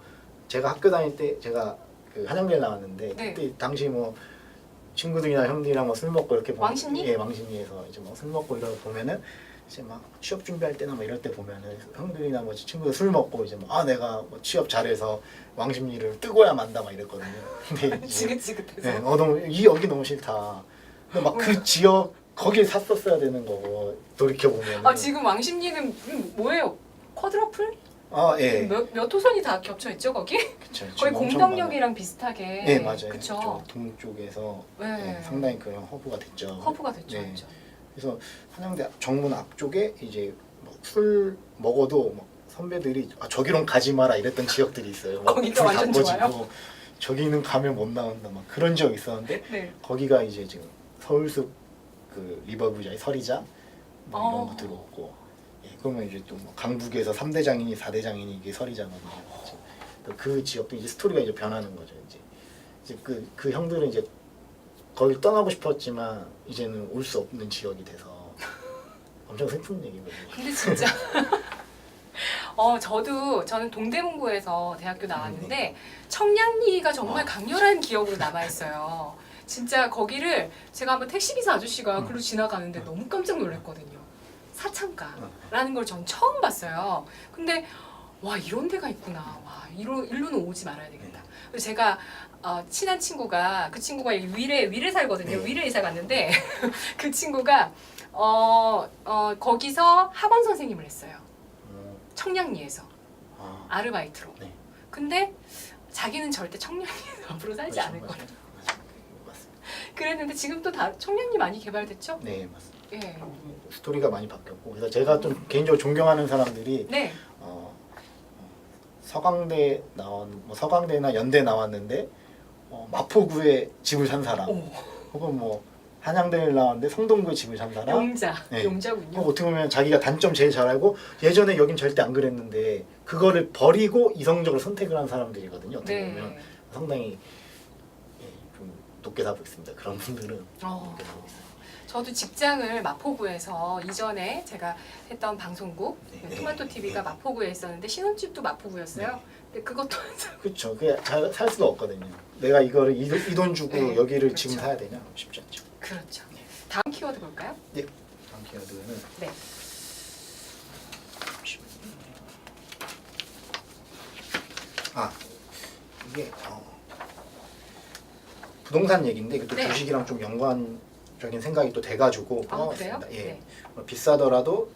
제가 학교 다닐 때 제가 그 한양대를 나왔는데 네. 그때 당시 뭐 친구들이나 형들이랑 뭐 술 먹고 이렇게 왕십리? 예, 왕십리에서 이제 뭐 술 먹고 이러고 보면은 이제 막 취업 준비할 때나 뭐 이럴 때 보면은 형들이나 뭐 친구들 술 먹고 이제 뭐 내가 뭐 취업 잘해서 왕십리를 뜨고야 만다 막 이랬거든요. 근데 이제 지긋지긋해서. 네, 너무 여기 너무 싫다. 근데 막 그 지역 거길 샀었어야 되는 거고 돌이켜 보면. 지금 왕십리는 뭐예요? 쿼드러플? 예. 몇 호선이 다 겹쳐 있죠 거기? 그쵸, 거의 지금 엄청 공덕역이랑 비슷하게. 네 맞아요. 그쵸. 그쪽 동쪽에서 네. 상당히 그런 허브가 됐죠. 허브가 됐죠. 네. 그렇죠. 그래서 한양대 정문 앞쪽에 이제 술 먹어도 막 선배들이 저기론 가지 마라 이랬던 지역들이 있어요. 거기가 완전 좋아요? 저기는 가면 못 나온다 막 그런 지역 있었는데 네. 거기가 이제 지금 서울숲 그 리버브자 서리자 뭐 이런 거 들어오고 그러면 이제 또 뭐 강북에서 3대 장인이 4대 장인이 이게 서리자거든요. 그 지역도 이제 스토리가 이제 변하는 거죠. 이제 그 형들은 이제 거길 떠나고 싶었지만 이제는 올 수 없는 지역이 돼서 엄청 슬픈 얘기거든요. 근데 진짜 저는 동대문구에서 대학교 나왔는데 청량리가 정말 강렬한 기억으로 남아있어요. 진짜 거기를 제가 한번 택시기사 아저씨가 글로 지나가는데 너무 깜짝 놀랐거든요. 사창가라는 걸 전 처음 봤어요. 근데 와 이런 데가 있구나. 와 일로는 오지 말아야 되겠다. 그래서 제가 친한 친구가 그 친구가 위례 살거든요. 위례 이사 갔는데 그 친구가 거기서 학원 선생님을 했어요. 청량리에서 아르바이트로. 네. 근데 자기는 절대 청량리에서 앞으로 살지 않을 거예요. 그랬는데 지금 또 다 청량리 많이 개발됐죠? 네 맞습니다. 예. 스토리가 많이 바뀌었고 그래서 제가 좀 개인적으로 존경하는 사람들이 네. 서강대 서강대나 연대 나왔는데 마포구에 집을 산 사람, 혹은 뭐 한양대를 나왔는데 성동구에 집을 산 사람. 용자군요. 어떻게 보면 자기가 단점 제일 잘 알고 예전에 여긴 절대 안 그랬는데 그거를 버리고 이성적으로 선택을 한 사람들이거든요. 어떻게 보면 상당히 좀 높게 사고 있습니다. 그런 분들은 높게 사고 있어요. 저도 직장을 마포구에서 이전에 제가 했던 방송국 네. 토마토 TV가 마포구에 있었는데 신혼집도 마포구였어요. 네. 근데 그것도 그렇죠. 그게 잘 살 수가 없거든요. 내가 이거를 이 돈 주고 네, 여기를 그렇죠. 지금 사야 되냐? 쉽지 않죠. 그렇죠. 다음 키워드 볼까요? 네. 다음 키워드는 네. 이게 부동산 얘기인데 이것도 네. 주식이랑 좀 연관적인 생각이 또 돼가지고 아 그래요? 뽑아봤습니다. 예. 네. 비싸더라도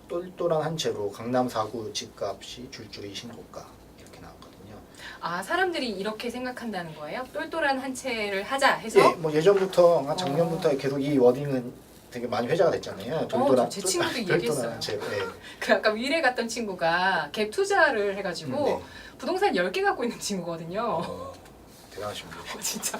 똘똘한 한 채로 강남 4구 집값이 줄줄이 신고가 이렇게 나왔거든요. 아 사람들이 이렇게 생각한다는 거예요? 똘똘한 한 채를 하자 해서? 예, 뭐 예전부터 작년부터 계속 이 워딩은 되게 많이 회자가 됐잖아요. 제 친구도 얘기했어요. 한 채. 예. 그 아까 위례 갔던 친구가 갭 투자를 해가지고 네. 부동산 10개 갖고 있는 친구거든요. 대단하십니다. 진짜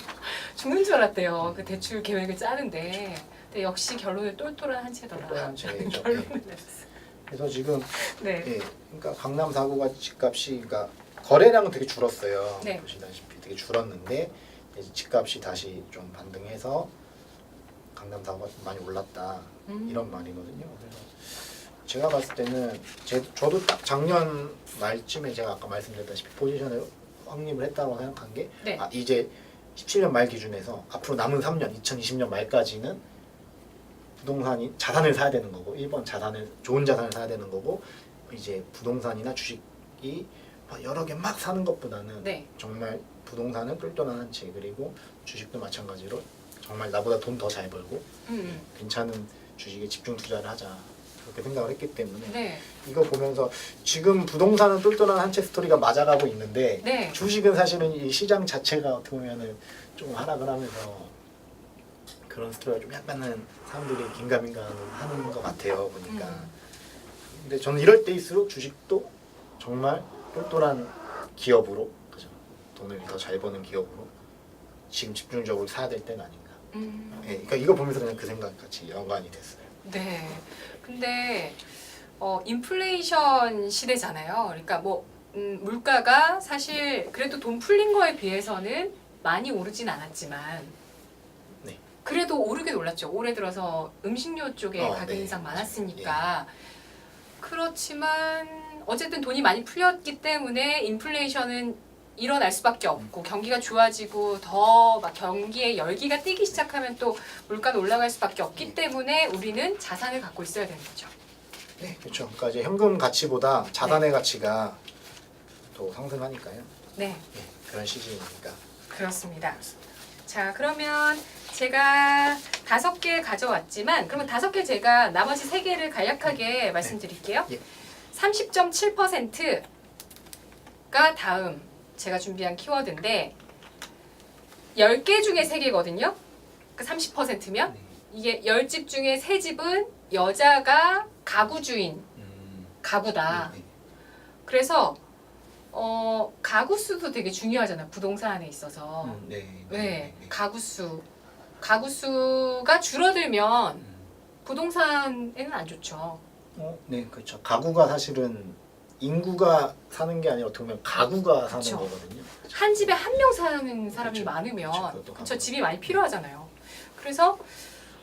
죽는 줄 알았대요. 그 대출 계획을 짜는데. 근데 역시 결론은 똘똘한 한 채더라. 똘똘한 한 채죠. 결론을 내렸어요. 그래서 지금 네. 예, 그러니까 강남 4구가 집값이 그러니까 거래량은 되게 줄었어요. 네. 보시다시피 되게 줄었는데 이제 집값이 다시 좀 반등해서 강남 4구가 좀 많이 올랐다 이런 말이거든요. 그래서 제가 봤을 때는 저도 딱 작년 말쯤에 제가 아까 말씀드렸다시피 포지션을 확립을 했다고 생각한 게 네. 이제 17년 말 기준에서 앞으로 남은 3년 2020년 말까지는 부동산이 자산을 사야 되는 거고 1번 자산을 좋은 자산을 사야 되는 거고 이제 부동산이나 주식이 여러 개 막 사는 것보다는 네. 정말 부동산은 똘똘한 한 채 그리고 주식도 마찬가지로 정말 나보다 돈 더 잘 벌고 괜찮은 주식에 집중 투자를 하자 그렇게 생각을 했기 때문에 네. 이거 보면서 지금 부동산은 똘똘한 한 채 스토리가 맞아가고 있는데 네. 주식은 사실은 이 시장 자체가 어떻게 보면은 좀 하락을 하면서 그런 스토리가 좀 약간은 사람들이 긴가민가 하는 것 같아요 보니까. 근데 저는 이럴 때일수록 주식도 정말 똘똘한 기업으로 그죠 돈을 더 잘 버는 기업으로 지금 집중적으로 사야 될 때는 아닌가. 예, 그러니까 이거 보면서 그냥 그 생각 같이 연관이 됐어요. 네. 근데 인플레이션 시대잖아요. 그러니까 뭐 물가가 사실 그래도 돈 풀린 거에 비해서는 많이 오르진 않았지만 네. 그래도 오르긴 올랐죠. 올해 들어서 음식료 쪽에 가격 네. 인상 많았으니까. 그렇지만 어쨌든 돈이 많이 풀렸기 때문에 인플레이션은 일어날 수밖에 없고 경기가 좋아지고 더 막 경기에 열기가 띄기 시작하면 또 물가는 올라갈 수밖에 없기 때문에 우리는 자산을 갖고 있어야 되는 거죠. 네, 그렇죠. 그러니까 이제 현금 가치보다 자산의 가치가 또 상승하니까요. 네, 네, 그런 시즌이니까. 그렇습니다. 자, 그러면 제가 5개 가져왔지만 그러면 5개 제가 나머지 3개를 간략하게 말씀드릴게요. 예. 30.7%가 다음 제가 준비한 키워드인데 10개 중에 3개거든요. 그 30%면 이게 10집 중에 3집은 여자가 가구주인, 가구다. 네, 네. 그래서 가구 수도 되게 중요하잖아요. 부동산에 있어서. 네, 가구 수. 가구 수가 줄어들면 부동산에는 안 좋죠. 네, 그렇죠. 가구가 사실은 인구가 사는 게 아니라 어떻게 보면 가구가 사는 그쵸. 거거든요. 한 집에 한 명 사는 사람이 그쵸. 많으면 그것도 그쵸, 가구. 집이 많이 필요하잖아요. 그래서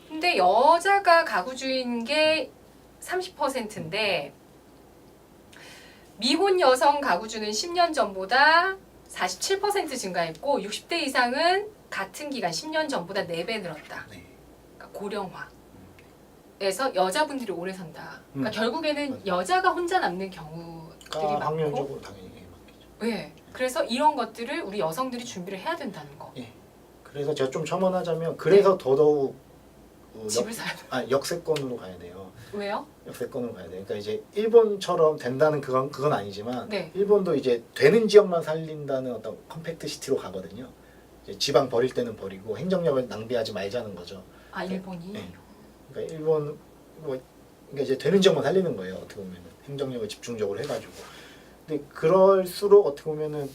근데 여자가 가구주인 게 30%인데 미혼 여성 가구주는 10년 전보다 47% 증가했고 60대 이상은 같은 기간 10년 전보다 4배 늘었다. 네. 그러니까 고령화에서 여자분들이 오래 산다. 그러니까 결국에는 맞아요. 여자가 혼자 남는 경우들이 많고 확률적으로 당연히 맞겠죠. 네. 그래서 이런 것들을 우리 여성들이 준비를 해야 된다는 거. 그래서 제가 좀 첨언하자면 그래서 더더욱 집을 사야 돼. 역세권으로 가야 돼요. 왜요? 역세권으로 가야 돼요. 그러니까 이제 일본처럼 된다는 그건 아니지만 네. 일본도 이제 되는 지역만 살린다는 어떤 컴팩트 시티로 가거든요. 이제 지방 버릴 때는 버리고 행정력을 낭비하지 말자는 거죠. 아 일본이. 네. 그러니까 일본 그러니까 이제 되는 지역만 살리는 거예요. 어떻게 보면은 행정력을 집중적으로 해가지고. 근데 그럴수록 어떻게 보면은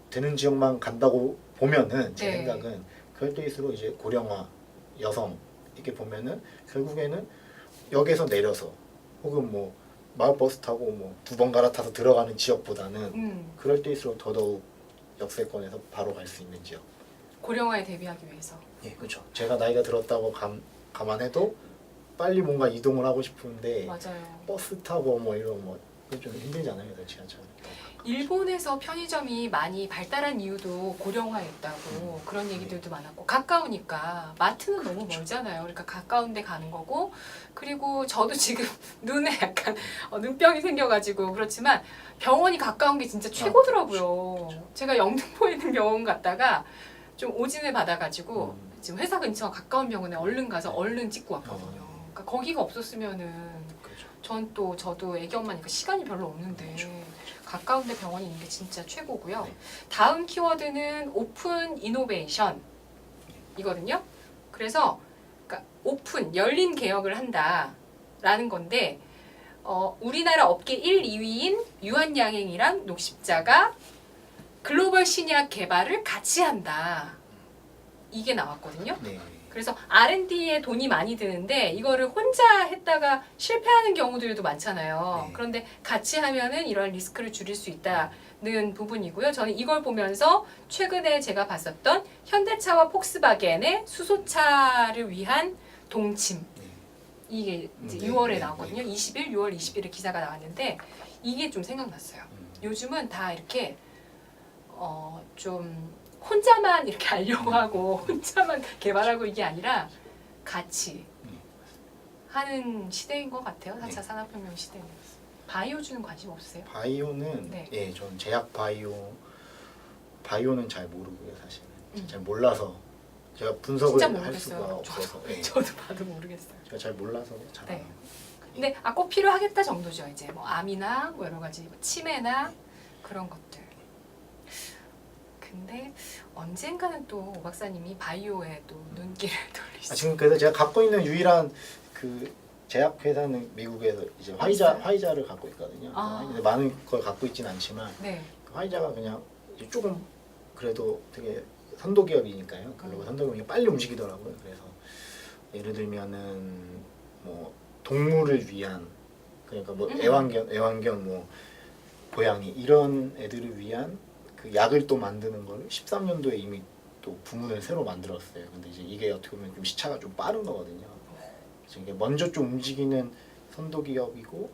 되는 지역만 간다고 보면은 제 네. 생각은 그럴 때일수록 이제 고령화 여성 이렇게 보면은 결국에는 역에서 내려서 혹은 뭐 마을버스 타고 뭐 2번 갈아타서 들어가는 지역보다는 그럴 때일수록 더더욱 역세권에서 바로 갈 수 있는 지역 고령화에 대비하기 위해서. 예, 그렇죠. 제가 나이가 들었다고 감안해도 빨리 뭔가 이동을 하고 싶은데 맞아요. 버스 타고 뭐 이런 뭐 좀 힘들잖아요, 지하철. 일본에서 편의점이 많이 발달한 이유도 고령화였다고 그런 얘기들도 많았고 가까우니까 마트는 너무 멀잖아요. 그러니까 가까운 데 가는 거고 그리고 저도 지금 눈에 약간 눈병이 생겨가지고 그렇지만 병원이 가까운 게 진짜 최고더라고요. 제가 영등포에 있는 병원 갔다가 좀 오진을 받아가지고 지금 회사 근처 가까운 병원에 얼른 가서 얼른 찍고 왔거든요. 그러니까 거기가 없었으면은 저도 애기 엄마니까 시간이 별로 없는데 가까운 데 병원이 있는 게 진짜 최고고요. 네. 다음 키워드는 오픈 이노베이션 이거든요. 그래서 그러니까 오픈, 열린 개혁을 한다라는 건데 우리나라 업계 1, 2위인 유한양행이랑 녹십자가 글로벌 신약 개발을 같이 한다. 이게 나왔거든요. 네. 그래서 R&D에 돈이 많이 드는데 이거를 혼자 했다가 실패하는 경우들도 많잖아요. 네. 그런데 같이 하면은 이런 리스크를 줄일 수 있다는 부분이고요. 저는 이걸 보면서 최근에 제가 봤었던 현대차와 폭스바겐의 수소차를 위한 동침 이게 이제 네, 6월에 네, 나왔거든요. 20일, 6월 20일에 기사가 나왔는데 이게 좀 생각났어요. 요즘은 다 이렇게 좀 혼자만 이렇게 하려고 하고 혼자만 개발하고 이게 아니라 같이 하는 시대인 것 같아요. 4차 산업혁명 시대는. 바이오주는 관심 없으세요? 바이오는 네. 예, 전 제약 바이오는 잘 모르고요, 사실은. 잘 몰라서 제가 분석을 진짜 할 수가 모르겠어요. 없어서. 예. 저도 봐도 모르겠어요. 제가 잘 몰라서 잘 안 네. 해요. 근데 꼭 필요하겠다 정도죠. 이제 뭐 암이나 뭐 여러 가지 뭐 치매나 그런 것들. 근데 언젠가는 또 오 박사님이 바이오에 또 눈길을 돌리시죠. 지금 그래서 제가 갖고 있는 유일한 그 제약 회사는 미국에서 이제 화이자를 갖고 있거든요. 근데 많은 걸 갖고 있진 않지만 네. 화이자가 그냥 이제 조금 그래도 되게 선도 기업이니까요. 글로벌 선도 기업이 빨리 움직이더라고요. 그래서 예를 들면은 뭐 동물을 위한 그러니까 뭐 애완견 뭐 고양이 이런 애들을 위한 그 약을 또 만드는 걸 13년도에 이미 또 부문을 새로 만들었어요. 근데 이제 이게 어떻게 보면 좀 시차가 좀 빠른 거거든요. 그래서 이게 먼저 좀 움직이는 선도 기업이고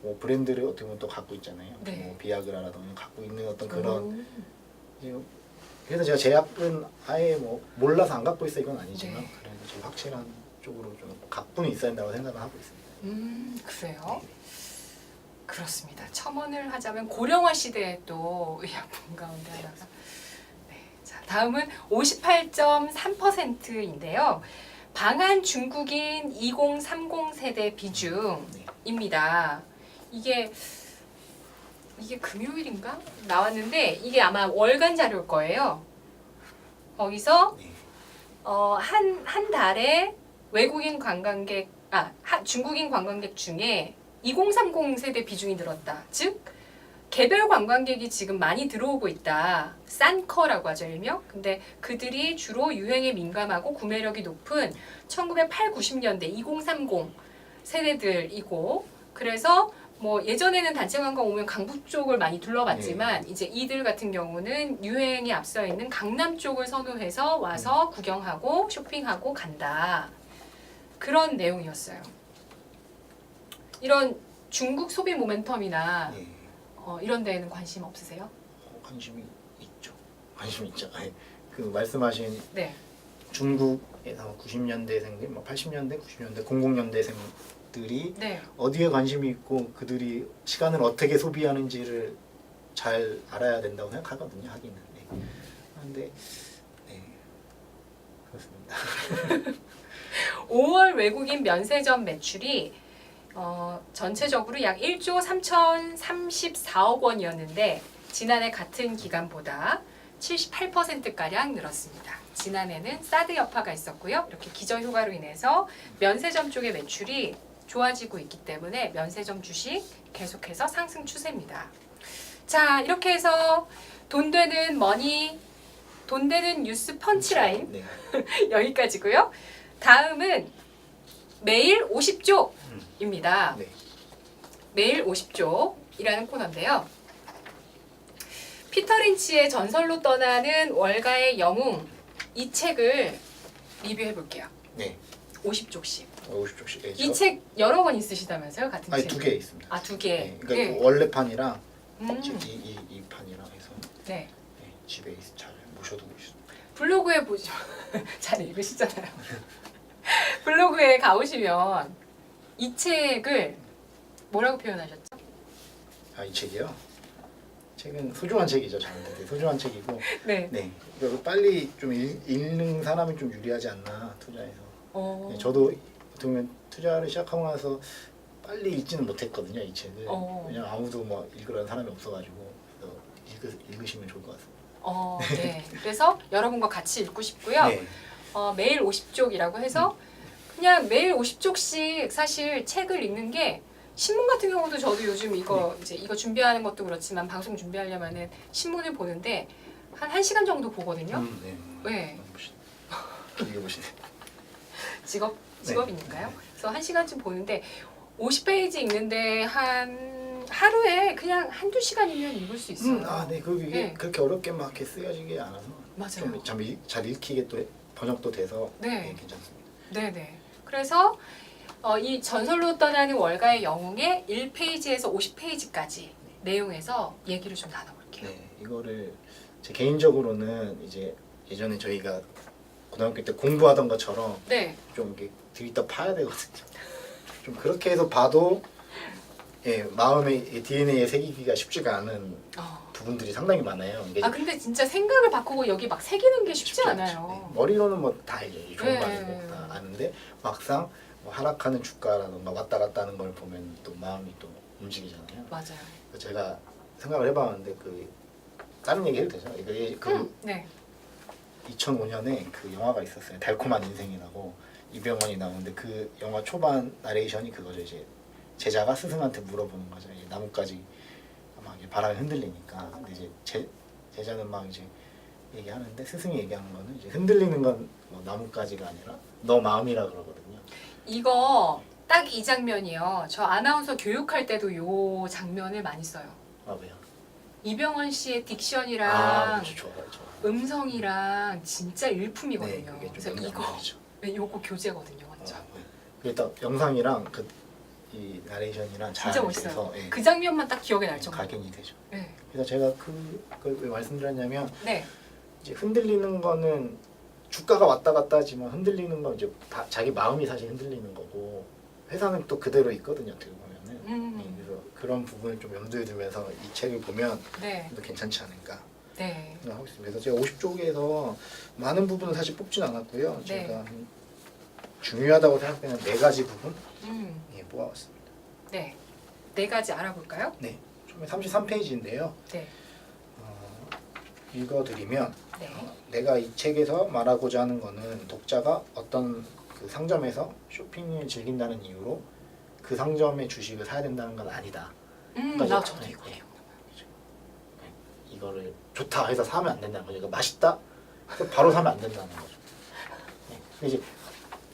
뭐 브랜드를 어떻게 보면 또 갖고 있잖아요. 네. 뭐 비아그라라든가 갖고 있는 어떤 그런 그래서 제가 제약은 아예 뭐 몰라서 안 갖고 있어 이건 아니지만 네. 그래도 좀 확실한 쪽으로 좀 갖고는 있어야 된다고 생각을 하고 있습니다. 그래요? 그렇습니다. 첨언을 하자면 고령화 시대에 또 의약품 가운데 하나가. 네. 자, 다음은 58.3%인데요. 방한 중국인 2030 세대 비중입니다. 이게 금요일인가 나왔는데 이게 아마 월간 자료일 거예요. 거기서 한 달에 외국인 관광객 중국인 관광객 중에 2030 세대 비중이 늘었다. 즉 개별 관광객이 지금 많이 들어오고 있다. 싼커라고 하죠, 일명. 근데 그들이 주로 유행에 민감하고 구매력이 높은 1980, 90년대 2030 세대들이고 그래서 뭐 예전에는 단체 관광 오면 강북 쪽을 많이 둘러봤지만 이제 이들 같은 경우는 유행에 앞서 있는 강남 쪽을 선호해서 와서 구경하고 쇼핑하고 간다. 그런 내용이었어요. 이런 중국 소비 모멘텀이나 이런 데에는 관심 없으세요? 관심이 있죠. 관심 있죠. 그 말씀하신 네. 중국에서 90년대생들, 뭐 80년대, 90년대, 00년대생들이 네. 어디에 관심이 있고 그들이 시간을 어떻게 소비하는지를 잘 알아야 된다고 생각하거든요. 하기는. 그런데 그렇습니다. 5월 외국인 면세점 매출이 전체적으로 약 1조 3,034억 원이었는데 지난해 같은 기간보다 78%가량 늘었습니다. 지난해는 사드 여파가 있었고요. 이렇게 기저효과로 인해서 면세점 쪽의 매출이 좋아지고 있기 때문에 면세점 주식 계속해서 상승 추세입니다. 자, 이렇게 해서 돈 되는 뉴스 펀치라인 여기까지고요. 다음은 매일 50쪽입니다. 매일 50쪽이라는 코너인데요. 피터 린치의 전설로 떠나는 월가의 영웅 이 책을 리뷰해 볼게요. 네. 50쪽씩. 50쪽씩. 네, 이 책 여러 권 있으시다면서요? 같은 아니 책? 2개 있습니다. 아, 2개. 네, 그러니까 네. 원래 판이랑 음. 이 판이랑 해서 네. 네, 집에 잘 모셔두고 있습니다. 블로그에 보시면 잘 읽으시잖아요. 블로그에 가보시면 이 책을 뭐라고 표현하셨죠? 아, 이 책이요? 책은 소중한 책이죠. 저한테 되게 소중한 책이고 네. 네. 그리고 빨리 좀 읽는 사람이 좀 유리하지 않나 투자해서. 어. 네, 저도 어떻게 보면 투자를 시작하고 나서 빨리 읽지는 못했거든요. 이 책을. 왜냐면 아무도 뭐 읽으라는 사람이 없어가지고 그래서 읽으시면 좋을 것 같습니다. 네. 그래서 여러분과 같이 읽고 싶고요. 네. 매일 50쪽이라고 해서 그냥 매일 50쪽씩 사실 책을 읽는 게 신문 같은 경우도 저도 요즘 이거 이제 이거 준비하는 것도 그렇지만 방송 준비하려면은 신문을 보는데 한 1시간 정도 보거든요. 네. 네. 읽어보시네. 직업이니까요. 그래서 1시간쯤 보는데 50페이지 읽는데 한 하루에 그냥 한두 시간이면 읽을 수 있어요. 네. 그리고 이게 네. 그렇게 어렵게 막 이렇게 쓰여지게 않아서 맞아요. 잘 읽히게 또 번역도 돼서 네. 괜찮습니다. 네네. 그래서 이 전설로 떠나는 월가의 영웅의 1페이지에서 50페이지까지 내용에서 얘기를 좀 나눠볼게요. 네, 이거를 제 개인적으로는 이제 예전에 저희가 고등학교 때 공부하던 것처럼 네. 좀 이렇게 들이다 파야 되거든요. 좀 그렇게 해서 봐도 마음의 DNA에 새기기가 쉽지가 않은 부분들이 상당히 많아요. 이게 근데 진짜 생각을 바꾸고 여기 막 새기는 게 쉽지 쉽지 않아요. 네, 머리로는 뭐 다 알죠. 좋은 네. 말이고 다 아는데 막상 뭐 하락하는 주가라든가 왔다 갔다 하는 걸 보면 또 마음이 또 움직이잖아요. 맞아요. 그래서 제가 생각을 해봤는데 다른 얘기 해도 되죠? 네. 2005년에 그 영화가 있었어요. 달콤한 인생이라고 이병헌이 나오는데 그 영화 초반 나레이션이 그거죠. 이제 제자가 스승한테 물어보는 거죠. 이제 나뭇가지 막 이제 바람에 흔들리니까. 근데 이제 제자는 막 이제 얘기하는데 스승이 얘기하는 거는 이제 흔들리는 건 뭐 나뭇가지가 아니라 너 마음이라 그러거든요. 이거 딱 이 장면이요. 저 아나운서 교육할 때도 요 장면을 많이 써요. 아 왜요? 이병헌 씨의 딕션이랑 그렇죠. 좋아요. 음성이랑 진짜 일품이거든요. 그게 좀 그래서 명작이죠. 요거 교재거든요, 완전. 일단 영상이랑 이 나레이션이랑 잘 진짜 멋있어요. 돼서 그 장면만 딱 기억에 날 정도. 각인이 되죠. 네. 그래서 제가 그걸 왜 말씀드렸냐면 네. 이제 흔들리는 거는 주가가 왔다 갔다 하지만 흔들리는 건 이제 자기 마음이 사실 흔들리는 거고 회사는 또 그대로 있거든요. 어떻게 보면은. 그래서 그런 부분을 좀 염두에 두면서 이 책을 보면 네. 또 괜찮지 않을까 네. 생각하고 있습니다. 그래서 제가 50쪽에서 많은 부분은 사실 뽑진 않았고요. 네. 제가 중요하다고 생각되는 4가지 부분 모아왔습니다. 네. 4가지 알아볼까요? 네. 처음에 33페이지인데요. 네. 읽어드리면 네. 내가 이 책에서 말하고자 하는 거는 독자가 어떤 그 상점에서 쇼핑을 즐긴다는 이유로 그 상점의 주식을 사야 된다는 건 아니다. 나 저도 이거 네. 이거를 좋다 해서 사면 안 된다는 거죠. 이거 맛있다? 그럼 바로 사면 안 된다는 거죠. 근데 이제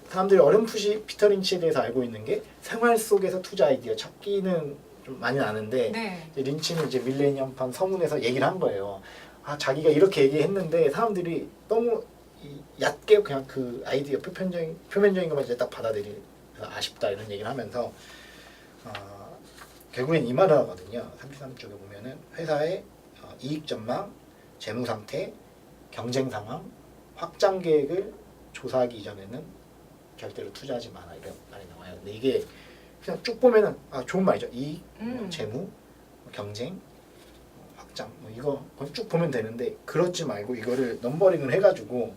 사람들이 어렴풋이 피터 린치에 대해서 알고 있는 게 생활 속에서 투자 아이디어 찾기는 좀 많이 아는데 네. 이제 린치는 이제 밀레니엄판 서문에서 얘기를 한 거예요. 자기가 이렇게 얘기했는데 사람들이 너무 얕게 그냥 그 아이디어 표면적인 것만 이제 딱 받아들여서 아쉽다 이런 얘기를 하면서 결국엔 이 말을 하거든요. 33쪽에 보면은 회사의 이익 전망, 재무 상태, 경쟁 상황, 확장 계획을 조사하기 이전에는 절대로 투자하지 마라 이런 말이 나와요. 근데 이게 그냥 쭉 보면은 좋은 말이죠. 이익, 재무, 경쟁, 확장 이거 쭉 보면 되는데 그렇지 말고 이거를 넘버링을 해가지고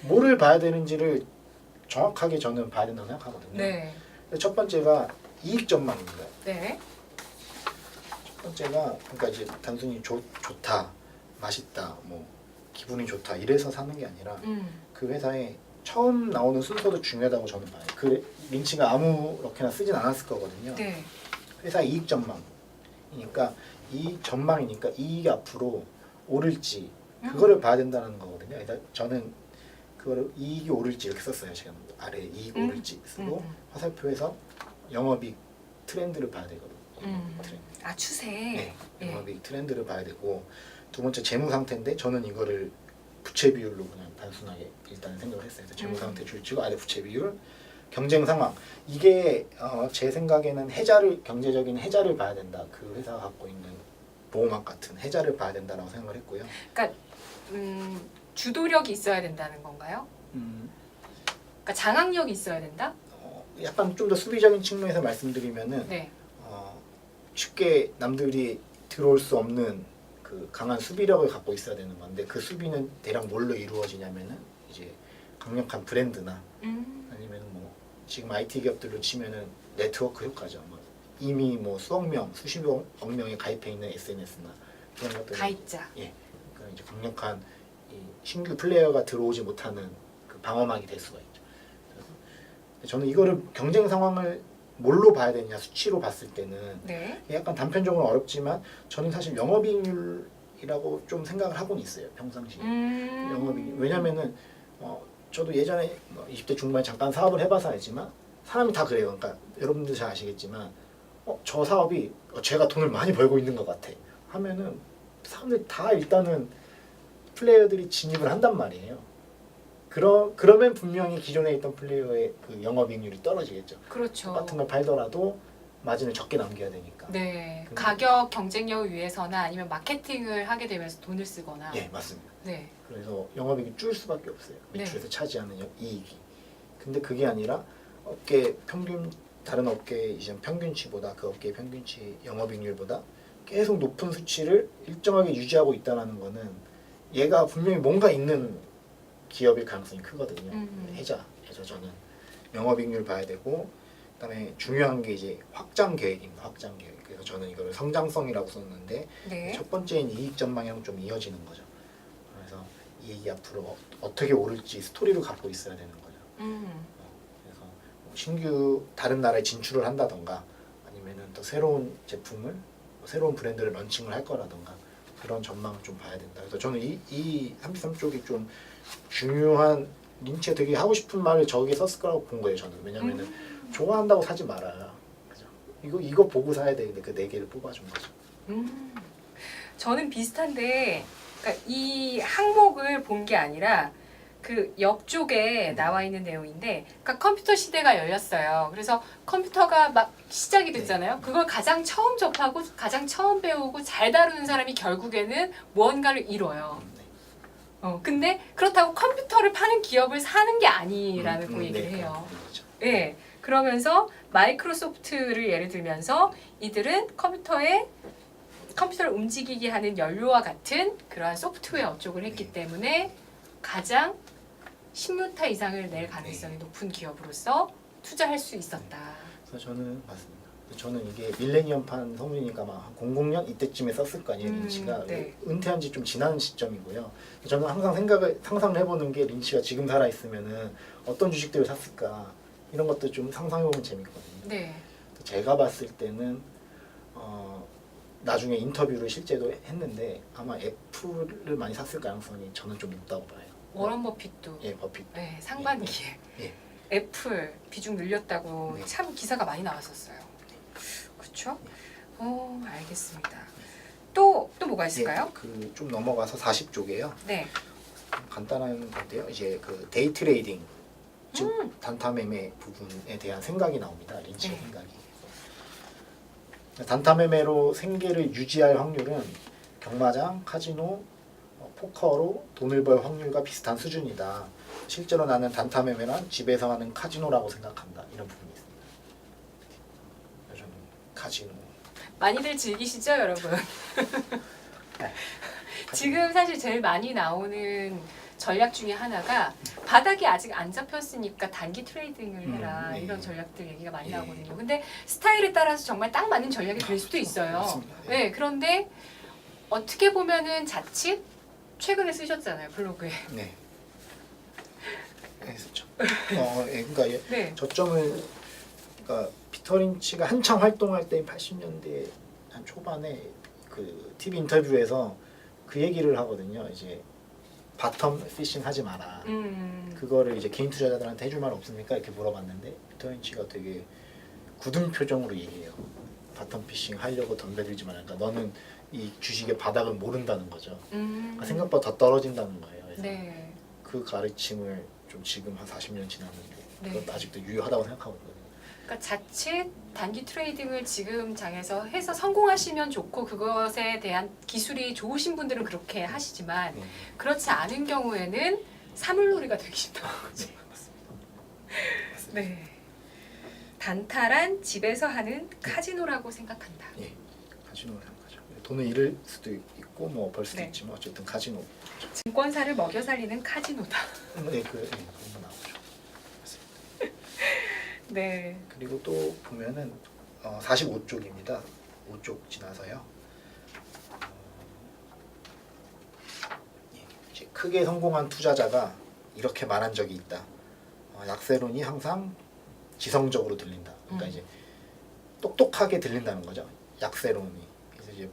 뭐를 봐야 되는지를 정확하게 저는 봐야 된다고 생각하거든요. 네. 첫 번째가 이익 전망입니다. 네. 첫 번째가 그러니까 이제 단순히 좋다, 맛있다, 뭐 기분이 좋다 이래서 사는 게 아니라 그 회사에 처음 나오는 순서도 중요하다고 저는 봐요. 그 린치가 아무렇게나 쓰진 않았을 거거든요. 네. 회사 이익 전망이니까 이 전망이니까 이익이 앞으로 오를지 그거를 봐야 된다는 거거든요. 그래서 저는 그거를 이익이 오를지 이렇게 썼어요. 제가 아래 이익 오를지 쓰고 화살표에서 영업이익 트렌드를 봐야 되거든요. 트렌드. 추세. 네, 영업이익 트렌드를 봐야 되고 두 번째 재무 상태인데 저는 이거를 부채 비율로 그냥 단순하게 일단 생각을 했어요. 그래서 재무 상태 줄치고 아래 부채 비율, 경쟁 상황. 이게 제 생각에는 경제적인 해자를 봐야 된다. 그 회사가 갖고 있는 보호막 같은 해자를 봐야 된다라고 생각을 했고요. 그러니까 주도력이 있어야 된다는 건가요? 그러니까 장악력이 있어야 된다? 약간 좀 더 수비적인 측면에서 말씀드리면은 네. 쉽게 남들이 들어올 수 없는 그 강한 수비력을 갖고 있어야 되는 건데 그 수비는 대략 뭘로 이루어지냐면은 이제 강력한 브랜드나 아니면 뭐 지금 IT 기업들로 치면은 네트워크 효과죠. 뭐 이미 뭐 수억 명, 수십억 명이 가입해 있는 SNS나 그런 것들 가입자. 예, 그러니까 이제 강력한 이 신규 플레이어가 들어오지 못하는 그 방어막이 될 수가 있죠. 그래서 저는 이거를 경쟁 상황을 뭘로 봐야 되냐 수치로 봤을 때는 네. 약간 단편적으로 어렵지만 저는 사실 영업이익률이라고 좀 생각을 하고는 있어요 평상시에. 영업이익 왜냐면은 저도 예전에 20대 중반에 잠깐 사업을 해봐서 알지만 사람이 다 그래요. 그러니까 여러분들 잘 아시겠지만 저 사업이 제가 돈을 많이 벌고 있는 것 같아 하면은 사람들이 다 일단은 플레이어들이 진입을 한단 말이에요. 그러면 분명히 기존에 있던 플레이어의 그 영업이익률이 떨어지겠죠. 그렇죠. 똑같은 걸 팔더라도 마진을 적게 남겨야 되니까. 네. 근데- 가격 경쟁력을 위해서나 아니면 마케팅을 하게 되면서 돈을 쓰거나. 예, 맞습니다. 네. 그래서 영업이익이 줄 수밖에 없어요. 네. 매출에서 차지하는 이익이. 근데 그게 아니라 다른 업계 이제 평균치보다 그 업계의 평균치 영업이익률보다 계속 높은 수치를 일정하게 유지하고 있다는 거는 얘가 분명히 뭔가 있는 기업일 가능성이 크거든요. 해자에서 저는 영업이익률 봐야 되고 그다음에 중요한 게 이제 확장 계획입니다. 확장 계획. 그래서 저는 이거를 성장성이라고 썼는데 네. 첫 번째인 이익 전망이랑 좀 이어지는 거죠. 그래서 이익이 앞으로 어떻게 오를지 스토리를 갖고 있어야 되는 거죠. 그래서 뭐 신규 다른 나라에 진출을 한다던가 아니면은 또 새로운 제품을 새로운 브랜드를 런칭을 할 거라던가 그런 전망을 좀 봐야 된다. 그래서 저는 이 33 쪽이 좀 중요한 린치가 되게 하고 싶은 말을 저기에 썼을 거라고 본 거예요. 저는 왜냐면은 좋아한다고 사지 말아요. 그죠? 이거 보고 사야 되는데 그 네 개를 뽑아준 거죠. 저는 비슷한데 그러니까 이 항목을 본 게 아니라 그 옆쪽에 나와 있는 내용인데 그러니까 컴퓨터 시대가 열렸어요. 그래서 컴퓨터가 막 시작이 됐잖아요. 그걸 가장 처음 접하고 가장 처음 배우고 잘 다루는 사람이 결국에는 무언가를 이뤄요. 근데 그렇다고 컴퓨터를 파는 기업을 사는 게 아니라는 그 얘기를 해요. 네. 그러면서 마이크로소프트를 예를 들면서 이들은 컴퓨터를 움직이게 하는 연료와 같은 그러한 소프트웨어 쪽을 했기 때문에 가장 10루타 이상을 낼 가능성이 높은 기업으로서 투자할 수 있었다. 그래서 저는 맞습니다. 저는 이게 밀레니엄판 성분이니까 막 00년 이때쯤에 썼을 거 아니에요. 린치가 네. 은퇴한 지 좀 지난 시점이고요. 저는 항상 상상을 해보는 게 린치가 지금 살아 있으면은 어떤 주식들을 샀을까 이런 것도 좀 상상해보면 재밌거든요. 네. 제가 봤을 때는 나중에 인터뷰를 실제로 했는데 아마 애플을 많이 샀을 가능성이 저는 좀 높다고 봐요. 워런 버핏도 예, 버핏. 네, 상반기에 예. 애플 비중 늘렸다고 네. 참 기사가 많이 나왔었어요. 그렇죠? 알겠습니다. 또 뭐가 있을까요? 그 좀 넘어가서 40쪽이에요. 네. 간단한 건데요. 이제 그 데이 트레이딩 즉 단타 매매 부분에 대한 생각이 나옵니다. 린치의 네. 생각이. 단타 매매로 생계를 유지할 확률은 경마장, 카지노, 포커로 돈을 벌 확률과 비슷한 수준이다. 실제로 나는 단타 매매란 집에서 하는 카지노라고 생각한다. 이런 부분이 있습니다. 저는 카지노. 많이들 즐기시죠, 여러분? 네. 지금 사실 제일 많이 나오는 전략 중에 하나가 바닥이 아직 안 잡혔으니까 단기 트레이딩을 해라 네. 이런 전략들 얘기가 많이 네. 나오거든요. 근데 스타일에 따라서 정말 딱 맞는 전략이 될 수도 있어요. 맞습니다. 네, 그런데 어떻게 보면은 자칫 최근에 쓰셨잖아요, 블로그에. 네. 했었죠. 그러니까 네. 저점을 그러니까 피터 린치가 한창 활동할 때 80년대 한 초반에 그 TV 인터뷰에서 그 얘기를 하거든요. 이제 바텀 피싱 하지 마라. 그거를 이제 개인 투자자들한테 해줄 말 없습니까? 이렇게 물어봤는데 피터 린치가 되게 굳은 표정으로 얘기해요. 바텀 피싱 하려고 덤벼들지 마라. 그러니까 너는 이 주식의 바닥을 모른다는 거죠. 그러니까 음. 생각보다 더 떨어진다는 거예요. 그래서 네. 그 가르침을 좀 지금 한 40년 지났는데 네. 그건 아직도 유효하다고 생각하고 있거든요. 그러니까 자칫 단기 트레이딩을 지금 장에서 해서 성공하시면 좋고 그것에 대한 기술이 좋으신 분들은 그렇게 하시지만 네. 그렇지 않은 경우에는 사물놀이가 되기 쉽다는 거죠. 맞습니다. 네. 단타란 집에서 하는 카지노라고 생각한다. 예, 카지노를 하는 거죠. 돈을 잃을 수도 있고 뭐 벌 수도 네. 있지만 어쨌든 카지노. 증권사를 먹여 살리는 카지노다. 네, 그런 거 나오죠. 맞습니다. 네. 그리고 또 보면은 45쪽입니다. 5쪽 지나서요. 예, 이제 크게 성공한 투자자가 이렇게 말한 적이 있다. 약세론이 항상 지성적으로 들린다. 그러니까 이제 똑똑하게 들린다는 거죠. 약세론이. 그래서 이제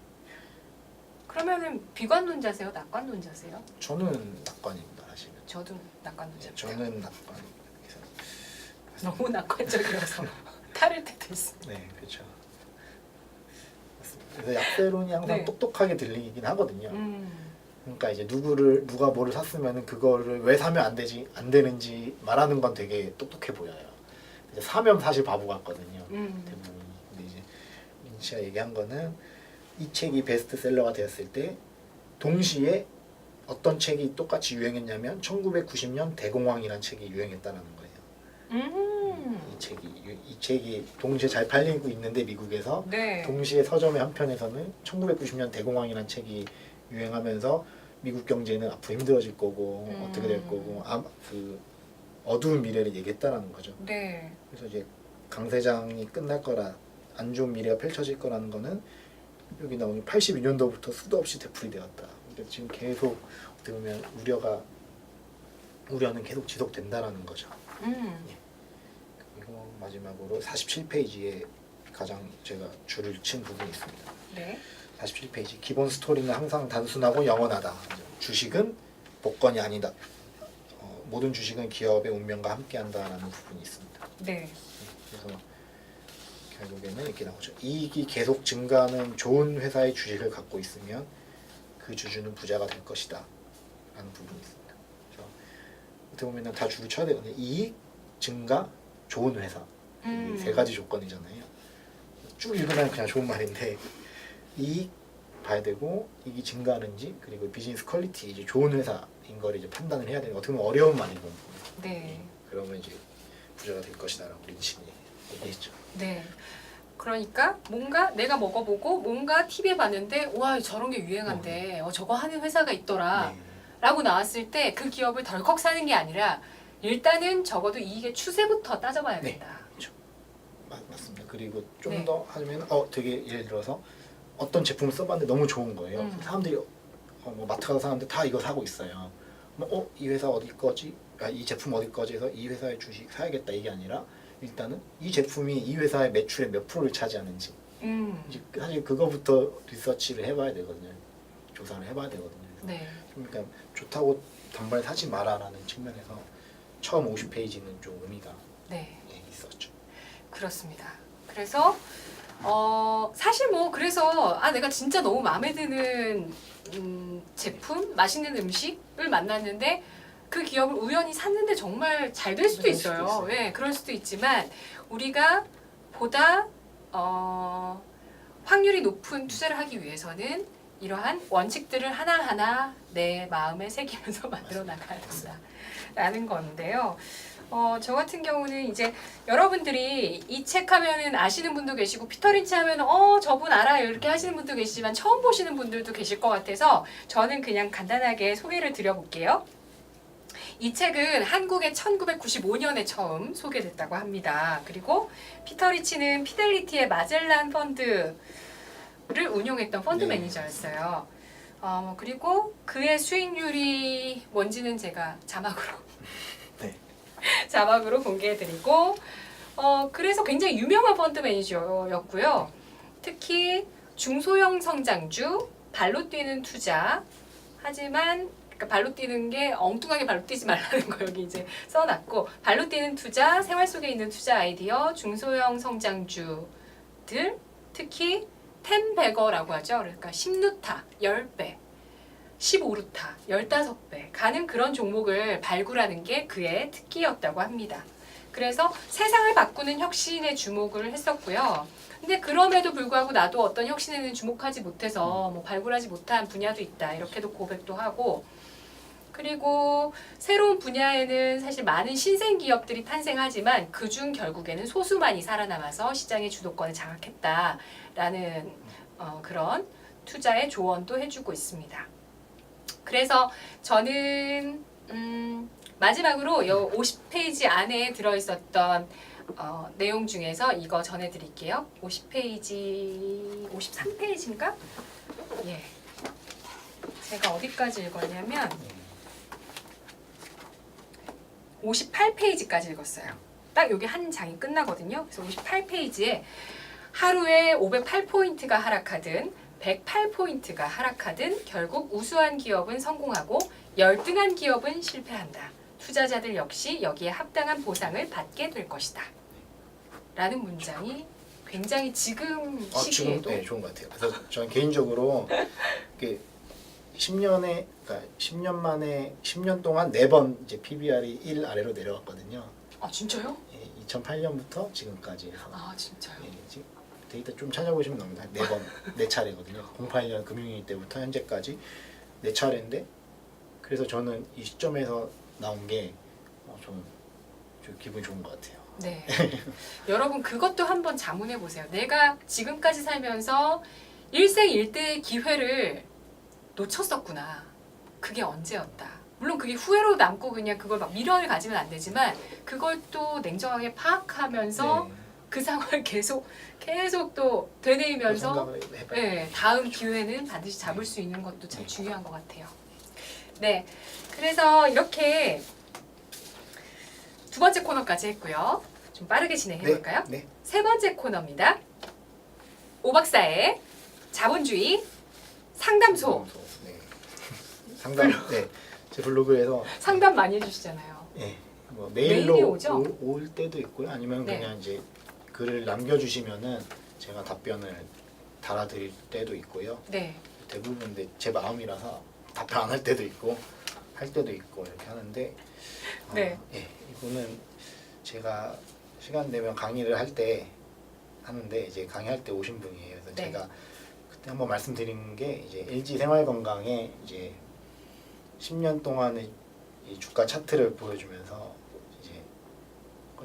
그러면은 비관론자세요? 낙관론자세요? 저는 낙관입니다, 사실은. 저도 낙관론자입니다. 저는 낙관입니다. 그래서 너무 낙관적이라서 탈을 때도 있습니다. 네, 그렇죠. 맞습니다. 그래서 약세론이 항상 네. 똑똑하게 들리긴 하거든요. 그러니까 이제 누가 뭐를 샀으면은 그거를 왜 사면 안 되는지 말하는 건 되게 똑똑해 보여요. 이제 사면 사실 바보 같거든요. 대부분이. 근데 이제 린치가 얘기한 거는 이 책이 베스트셀러가 되었을 때 동시에 어떤 책이 똑같이 유행했냐면 1990년 대공황이라는 책이 유행했다라는 거예요. 이 책이 동시에 잘 팔리고 있는데 미국에서 네. 동시에 서점의 한편에서는 1990년 대공황이라는 책이 유행하면서 미국 경제는 앞으로 힘들어질 거고 어떻게 될 거고 그 어두운 미래를 얘기했다라는 거죠. 네. 그래서 이제 강세장이 끝날 거라 안 좋은 미래가 펼쳐질 거라는 거는 여기 나오는 82년도부터 수도 없이 되풀이되었다. 그러니까 지금 계속 어떻게 보면 우려는 계속 지속된다라는 거죠. 그리고 마지막으로 47페이지에 가장 제가 줄을 친 부분이 있습니다. 네. 47페이지 기본 스토리는 항상 단순하고 영원하다. 주식은 복권이 아니다. 모든 주식은 기업의 운명과 함께한다라는 부분이 있습니다. 네. 그래서 결국에는 이렇게 나오죠. 이익이 계속 증가하는 좋은 회사의 주식을 갖고 있으면 그 주주는 부자가 될 것이다 라는 부분이 있습니다. 그래서 어떻게 보면 다 줄을 쳐야 되거든요. 이익, 증가, 좋은 회사. 이 세 가지 조건이잖아요. 쭉 읽으면 그냥 좋은 말인데 이익 봐야 되고 이익이 증가하는지 그리고 비즈니스 퀄리티 이제 좋은 회사인 걸 이제 판단을 해야 되는 어떻게 보면 어려운 말이고 네. 그러면 이제 부자가 될 것이다라고 린치는 얘기했죠. 네. 그러니까 뭔가 내가 먹어보고 뭔가 TV에 봤는데 와 저런 게 유행한데 저거 하는 회사가 있더라 네. 라고 나왔을 때 그 기업을 덜컥 사는 게 아니라 일단은 적어도 이익의 추세부터 따져봐야 네. 된다. 그렇죠. 맞습니다. 그리고 좀 네. 더 하면 되게 예를 들어서 어떤 제품을 써봤는데 너무 좋은 거예요. 사람들이 뭐 마트 가서 사는데 다 이거 사고 있어요. 이 회사 어디 거지? 이 제품 어디 거지? 해서 이 회사의 주식 사야겠다 이게 아니라 일단은 이 제품이 이 회사의 매출의 몇 프로를 차지하는지 이제 사실 그거부터 리서치를 해봐야 되거든요. 조사를 해봐야 되거든요. 네. 그러니까 좋다고 단발 사지 마라라는 측면에서 처음 50페이지는 좀 의미가 네. 있었죠. 그렇습니다. 그래서 사실 뭐 그래서 내가 진짜 너무 마음에 드는 제품, 맛있는 음식을 만났는데 그 기업을 우연히 샀는데 정말 잘 될 수도 있어요. 네, 그럴 수도 있지만 우리가 보다 확률이 높은 투자를 하기 위해서는 이러한 원칙들을 하나하나 내 마음에 새기면서 만들어 나가야 된다라는 건데요. 저 같은 경우는 이제 여러분들이 이 책 하면은 아시는 분도 계시고 피터 린치 하면은 저분 알아요 이렇게 하시는 분도 계시지만 처음 보시는 분들도 계실 것 같아서 저는 그냥 간단하게 소개를 드려볼게요. 이 책은 한국에 1995년에 처음 소개됐다고 합니다. 그리고 피터 린치는 피델리티의 마젤란 펀드를 운용했던 펀드 매니저였어요. 그리고 그의 수익률이 뭔지는 제가 자막으로 자막으로 공개해드리고 그래서 굉장히 유명한 펀드 매니저였고요. 특히 중소형 성장주, 발로 뛰는 투자 하지만 그러니까 발로 뛰는 게 엉뚱하게 발로 뛰지 말라는 거 여기 이제 써놨고 발로 뛰는 투자, 생활 속에 있는 투자 아이디어, 중소형 성장주들 특히 10배거라고 하죠. 그러니까 10루타, 10배, 15루타, 15배 가는 그런 종목을 발굴하는 게 그의 특기였다고 합니다. 그래서 세상을 바꾸는 혁신에 주목을 했었고요. 근데 그럼에도 불구하고 나도 어떤 혁신에는 주목하지 못해서 뭐 발굴하지 못한 분야도 있다. 이렇게도 고백도 하고, 그리고 새로운 분야에는 사실 많은 신생 기업들이 탄생하지만 그중 결국에는 소수만이 살아남아서 시장의 주도권을 장악했다라는 그런 투자의 조언도 해주고 있습니다. 그래서 저는 마지막으로 이 50페이지 안에 들어있었던 내용 중에서 이거 전해드릴게요. 50페이지, 53페이지인가? 예. 제가 어디까지 읽었냐면 58페이지까지 읽었어요. 딱 여기 한 장이 끝나거든요. 그래서 58페이지에 하루에 508포인트가 하락하든 108포인트가 하락하든 결국 우수한 기업은 성공하고 열등한 기업은 실패한다. 투자자들 역시 여기에 합당한 보상을 받게 될 것이다. 라는 문장이 굉장히 지금 시기에도 지금 네, 좋은 것 같아요. 그래서 저는 개인적으로 이게 10년에 그러니까 10년 만에 10년 동안 4번 이제 PBR이 1 아래로 내려갔거든요. 아 진짜요? 예, 2008년부터 지금까지 해서 아 진짜요? 예, 지금 데이터 좀 찾아보시면 나옵니다. 4번 4차례거든요. 08년 금융위기 때부터 현재까지 4차례인데 그래서 저는 이 시점에서 나온 게 좀 기분이 좋은 것 같아요. 네. 여러분 그것도 한번 자문해 보세요. 내가 지금까지 살면서 일생일대의 기회를 놓쳤었구나. 그게 언제였다. 물론 그게 후회로 남고 그냥 그걸 막 미련을 가지면 안 되지만 그걸 또 냉정하게 파악하면서 네. 그 상황을 계속 또 되뇌이면서 생각을 해봐요. 네, 다음 기회는 반드시 잡을 수 있는 것도 참 중요한 것 같아요. 네, 그래서 이렇게 두 번째 코너까지 했고요. 좀 빠르게 진행해 볼까요? 네. 세 번째 코너입니다. 오 박사의 자본주의 상담소. 네. 상담. 네. 제 블로그에서 상담 많이 해주시잖아요. 네. 뭐 메일이 메일로 오죠? 올 때도 있고요. 아니면 네. 그냥 이제 글을 남겨주시면은 제가 답변을 달아드릴 때도 있고요. 네, 대부분 근데 제 마음이라서 답변 안 할 때도 있고 할 때도 있고 이렇게 하는데 네. 예, 이거는 제가 시간 되면 강의를 할 때 하는데 이제 강의할 때 오신 분이에요. 그래서 네. 제가 그때 한번 말씀드린 게 이제 LG 생활건강에 이제 10년 동안의 이 주가 차트를 보여주면서 이제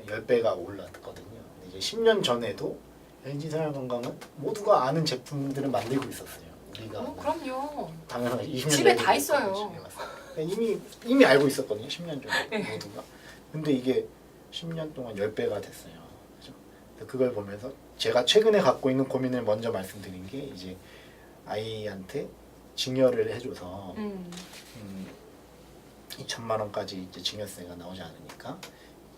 10배가 올랐거든요. 근데 이제 10년 전에도 LG 생활건강은 모두가 아는 제품들을 만들고 있었어요. 우리가 그럼요. 당연하게 20년 집에 전에 다 있어요. 그러니까 이미 알고 있었거든요. 10년 전에 네. 모두가. 근데 이게 10년 동안 10배가 됐어요. 그죠? 그걸 보면서 제가 최근에 갖고 있는 고민을 먼저 말씀드린 게 이제 아이한테 증여를 해줘서 2천만 원까지 이제 증여세가 나오지 않으니까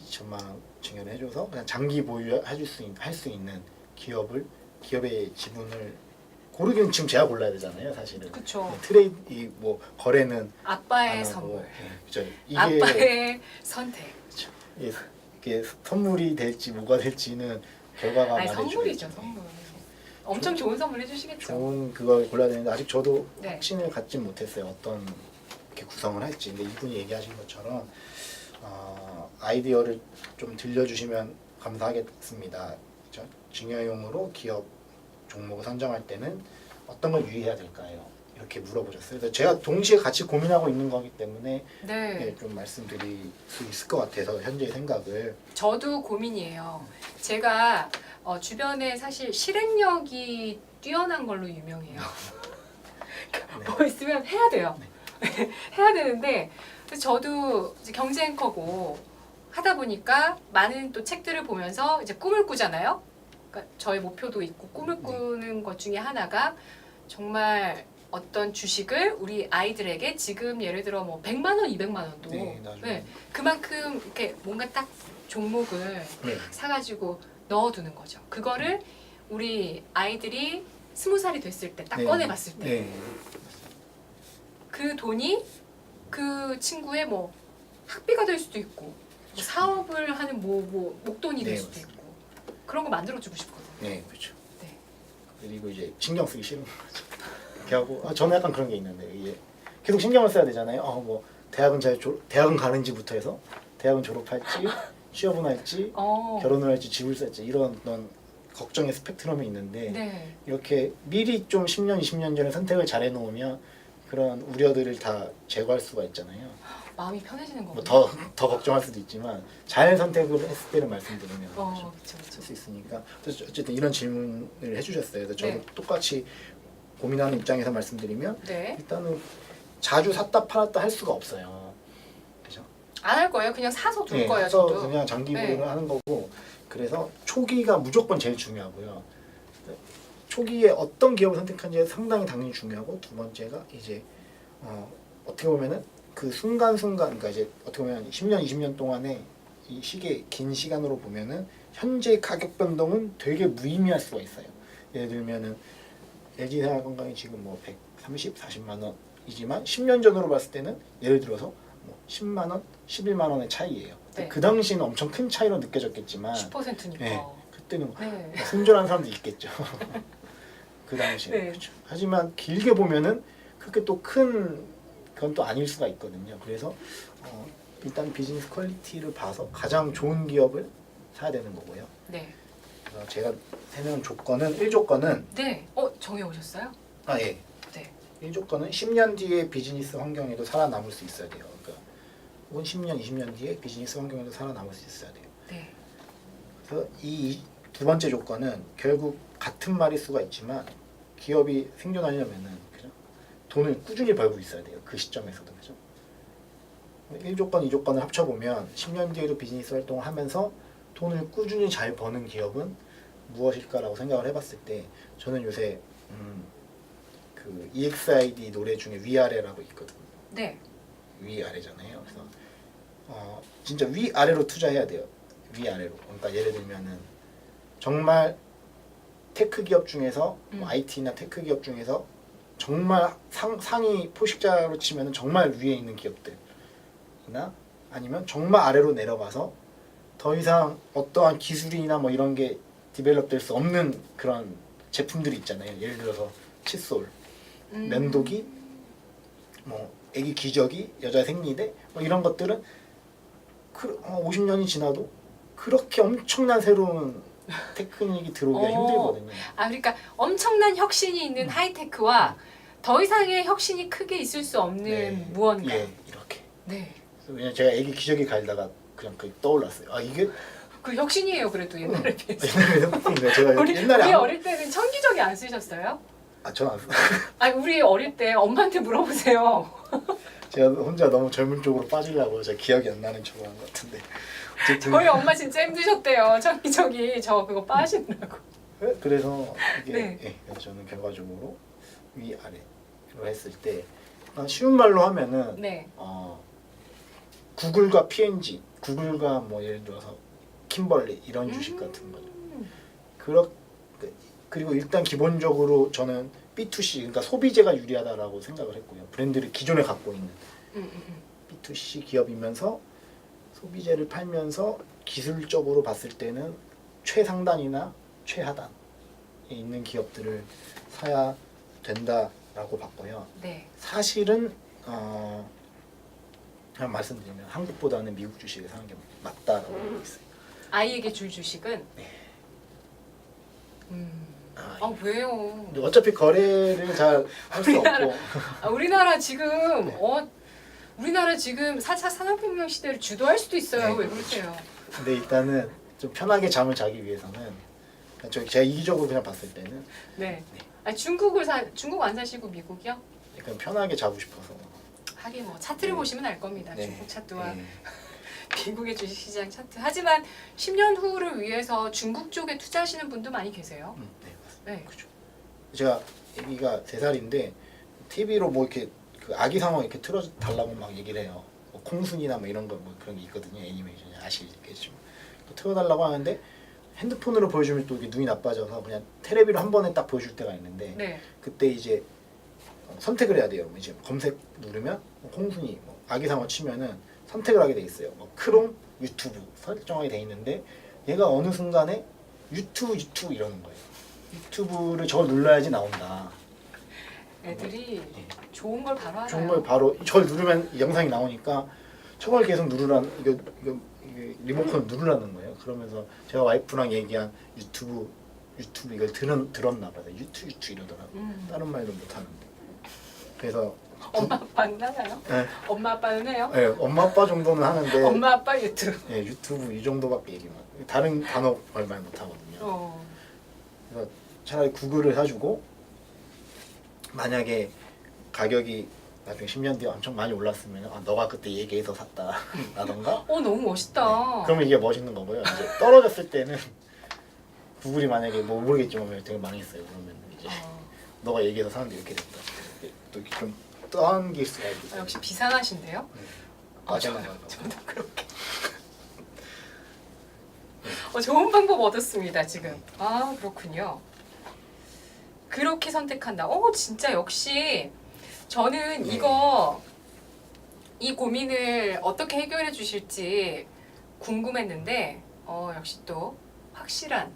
2천만 원 증여를 해줘서 그냥 장기 보유할 수 있는 기업의 지분을 고르기는 지금 제가 골라야 되잖아요, 사실은. 그쵸. 트레이드 뭐 거래는 아빠의 안 하고, 선물. 그죠. 이게 아빠의 선택. 그쵸. 이게 선물이 될지 뭐가 될지는 결과가 아니 말해주겠죠. 선물이죠, 선물. 엄청 좋은 선물 해주시겠죠. 좋은 그걸 골라야 되는데 아직 저도 네. 확신을 갖지 못했어요. 어떤 이렇게 구성을 할지. 근데 이분이 얘기하신 것처럼 아이디어를 좀 들려주시면 감사하겠습니다. 그렇죠? 증여용으로 기업 종목을 선정할 때는 어떤 걸 유의해야 될까요? 이렇게 물어보셨어요. 그래서 제가 동시에 같이 고민하고 있는 거기 때문에 네. 좀 말씀드릴 수 있을 것 같아서 현재의 생각을. 저도 고민이에요. 제가 주변에 사실 실행력이 뛰어난 걸로 유명해요. 네. 뭐 있으면 해야 돼요. 해야 되는데 그래서 저도 이제 경제 앵커고 하다 보니까 많은 또 책들을 보면서 이제 꿈을 꾸잖아요. 그러니까 저의 목표도 있고 꿈을 꾸는 것 중에 하나가 정말 어떤 주식을 우리 아이들에게 지금 예를 들어 뭐 100만 원, 200만 원도 나중에. 그만큼 이렇게 뭔가 딱 종목을 네. 사가지고 넣어두는 거죠. 그거를 우리 아이들이 20살이 됐을 때 딱 네. 꺼내봤을 때 네. 그 돈이 그 친구의 뭐 학비가 될 수도 있고 뭐 사업을 하는 뭐 목돈이 될 네, 수도 맞습니다. 있고 그런 거 만들어주고 싶거든요. 네, 그렇죠. 네. 그리고 이제 신경 쓰기 싫은 거죠. 이렇게 하고 저는 약간 그런 게 있는데 이게 계속 신경을 써야 되잖아요. 뭐 대학은 가는지부터 해서 대학은 졸업할지 취업은 할지 결혼을 할지 집을 살지 이런 어떤 걱정의 스펙트럼이 있는데 네. 이렇게 미리 좀 10년, 20년 전에 선택을 잘 해놓으면 그런 우려들을 다 제거할 수가 있잖아요. 마음이 편해지는 거군요. 더 걱정할 수도 있지만 잘 선택을 했을 때를 말씀드리면 그렇죠. 할 수 있으니까. 그래서 어쨌든 이런 질문을 해주셨어요. 그래서 저도 네. 똑같이 고민하는 입장에서 말씀드리면 네. 일단은 자주 샀다 팔았다 할 수가 없어요. 그죠? 안 할 거예요. 그냥 사서 둘 네, 거예요. 그래서 저도. 그냥 장기 네. 보유를 하는 거고 그래서 초기가 무조건 제일 중요하고요. 초기에 어떤 기업을 선택한지 상당히 당연히 중요하고 두 번째가 이제 어떻게 보면은 그 순간순간 그러니까 이제 어떻게 보면 10년, 20년 동안의 이 시계 긴 시간으로 보면은 현재 가격 변동은 되게 무의미할 수가 있어요. 예를 들면은 LG생활건강이 지금 뭐 130, 40만 원이지만 10년 전으로 봤을 때는 예를 들어서 뭐 10만 원, 11만 원의 차이예요. 네. 그 당시는 엄청 큰 차이로 느껴졌겠지만 10%니까. 네, 그때는 네. 순전한 사람도 있겠죠. 그 당시에. 네. 그렇죠. 하지만 길게 보면은 그렇게 또 큰 그건 또 아닐 수가 있거든요. 그래서 일단 비즈니스 퀄리티를 봐서 가장 좋은 기업을 사야 되는 거고요. 네. 그래서 제가 세는 조건은 1조건은 네. 정해 오셨어요? 예. 네. 1조건은 10년 뒤에 비즈니스 환경에도 살아남을 수 있어야 돼요. 그러니까 혹은 10년, 20년 뒤에 비즈니스 환경에도 살아남을 수 있어야 돼요. 네. 그래서 이 두 번째 조건은 결국 같은 마리수가 있지만 기업이 생존하려면은 그죠? 돈을 꾸준히 벌고 있어야 돼요. 그 시점에서도 그죠? 1조건, 2조건을 합쳐보면 10년 뒤에도 비즈니스 활동을 하면서 돈을 꾸준히 잘 버는 기업은 무엇일까라고 생각을 해봤을 때 저는 요새 그 EXID 노래 중에 위아래라고 있거든요. 네. 위아래잖아요. 그래서 진짜 위아래로 투자해야 돼요. 위아래로. 그러니까 예를 들면은 정말 테크 기업 중에서 뭐 IT나 테크 기업 중에서 정말 상위 포식자로 치면은 정말 위에 있는 기업들이나 아니면 정말 아래로 내려가서 더 이상 어떠한 기술이나 뭐 이런 게 디벨롭 될 수 없는 그런 제품들이 있잖아요. 예를 들어서 칫솔, 면도기, 뭐 애기 기저귀, 여자 생리대 뭐 이런 것들은 50년이 지나도 그렇게 엄청난 새로운 테크닉이 들어오기가 힘들거든요. 그러니까 엄청난 혁신이 있는 하이테크와 더 이상의 혁신이 크게 있을 수 없는 네. 무언가. 예, 이렇게. 네. 왜냐면 제가 애기 기저귀 갈다가 그냥 떠올랐어요. 이게 그 혁신이에요. 그래도 옛날에 비해서. 옛날에 생각했는데 제가 우리 옛날에 어릴 때는 천기저귀 안 쓰셨어요? 저는 안 써. 우리 어릴 때 엄마한테 물어보세요. 제가 혼자 너무 젊은 쪽으로 빠지려고 제가 기억이 안 나는 쪽으로 한 것 같은데 어쨌든 저희 엄마 진짜 힘드셨대요. 천기저귀 저 그거 빠시느라고. 그래서 이게 네. 그래서 저는 결과적으로 위아래로 했을 때 쉬운 말로 하면은 네. 구글과 P&G, 구글과 뭐 예를 들어서 킴벌리 이런 주식 같은 거죠. 그리고 일단 기본적으로 저는 B2C 그러니까 소비재가 유리하다라고 생각을 했고요. 브랜드를 기존에 갖고 있는 B2C 기업이면서 소비재를 팔면서 기술적으로 봤을 때는 최상단이나 최하단에 있는 기업들을 사야 된다라고 봤고요. 네. 사실은 그냥 말씀드리면 한국보다는 미국 주식을 사는 게 맞다라고 보고 있어요. 아이에게 줄 주식은. 네. 왜요? 근데 어차피 거래를 잘 할 수 없고 우리나라 지금 네. 우리나라 지금 4차 산업혁명 시대를 주도할 수도 있어요. 네, 왜 그러세요? 근데 일단은 좀 편하게 잠을 자기 위해서는 제가 이기적으로 그냥 봤을 때는 네. 중국 안 사시고 미국이요? 약간 편하게 자고 싶어서 하긴 뭐 차트를 네. 보시면 알 겁니다. 네. 중국 차트와 네. 미국의 주식시장 차트. 하지만 10년 후를 위해서 중국 쪽에 투자하시는 분도 많이 계세요. 네 맞습니다. 네. 그렇죠. 제가 아기가 3살인데 TV로 뭐 이렇게 그 아기 상어 이렇게 틀어달라고 막 얘기를 해요. 뭐 콩순이나 뭐 이런 거 뭐 그런 게 있거든요. 애니메이션이 아시겠지만 또 틀어달라고 하는데 핸드폰으로 보여주면 또 이게 눈이 나빠져서 그냥 테레비로 한 번에 딱 보여줄 때가 있는데 네. 그때 이제 선택을 해야 돼요. 이제 검색 누르면 뭐 콩순이, 뭐 아기 상어 치면은 선택을 하게 돼 있어요. 뭐 크롬, 유튜브 설정하게 돼 있는데 얘가 어느 순간에 유튜브 이러는 거예요. 유튜브를 저걸 눌러야지 나온다. 애들이 좋은 걸 바로 알아요. 정말 바로 저걸 누르면 이 영상이 나오니까 저걸 계속 누르란 이게 리모컨을 누르라는 거예요. 그러면서 제가 와이프랑 얘기한 유튜브 이걸 들었나 봐요. 유튜 이러더라고. 다른 말도 못 하는데. 그래서 엄마 아빠는 하나요? 네. 엄마 아빠는 해요? 네, 엄마 아빠 정도는 하는데 엄마 아빠 유튜브. 네, 유튜브 이 정도밖에 얘기 못. 다른 단어 말 못 하거든요. 그래서 차라리 구글을 사주고 만약에 가격이 나중에 10년 뒤에 엄청 많이 올랐으면 너가 그때 얘기해서 샀다 라던가 너무 멋있다. 그러면 이게 멋있는 거고요. 이제 떨어졌을 때는 구글이 만약에 뭐 모르겠지만 되게 망했어요. 그러면 이제 너가 얘기해서 사는데 이렇게 됐다. 또 이렇게 좀 떠넘길 수가 있고. 역시 비상하신데요? 맞아. 저도 그렇게. 좋은 방법 얻었습니다 지금. 그렇군요. 그렇게 선택한다. 진짜 역시 저는 이 고민을 어떻게 해결해 주실지 궁금했는데 역시 또 확실한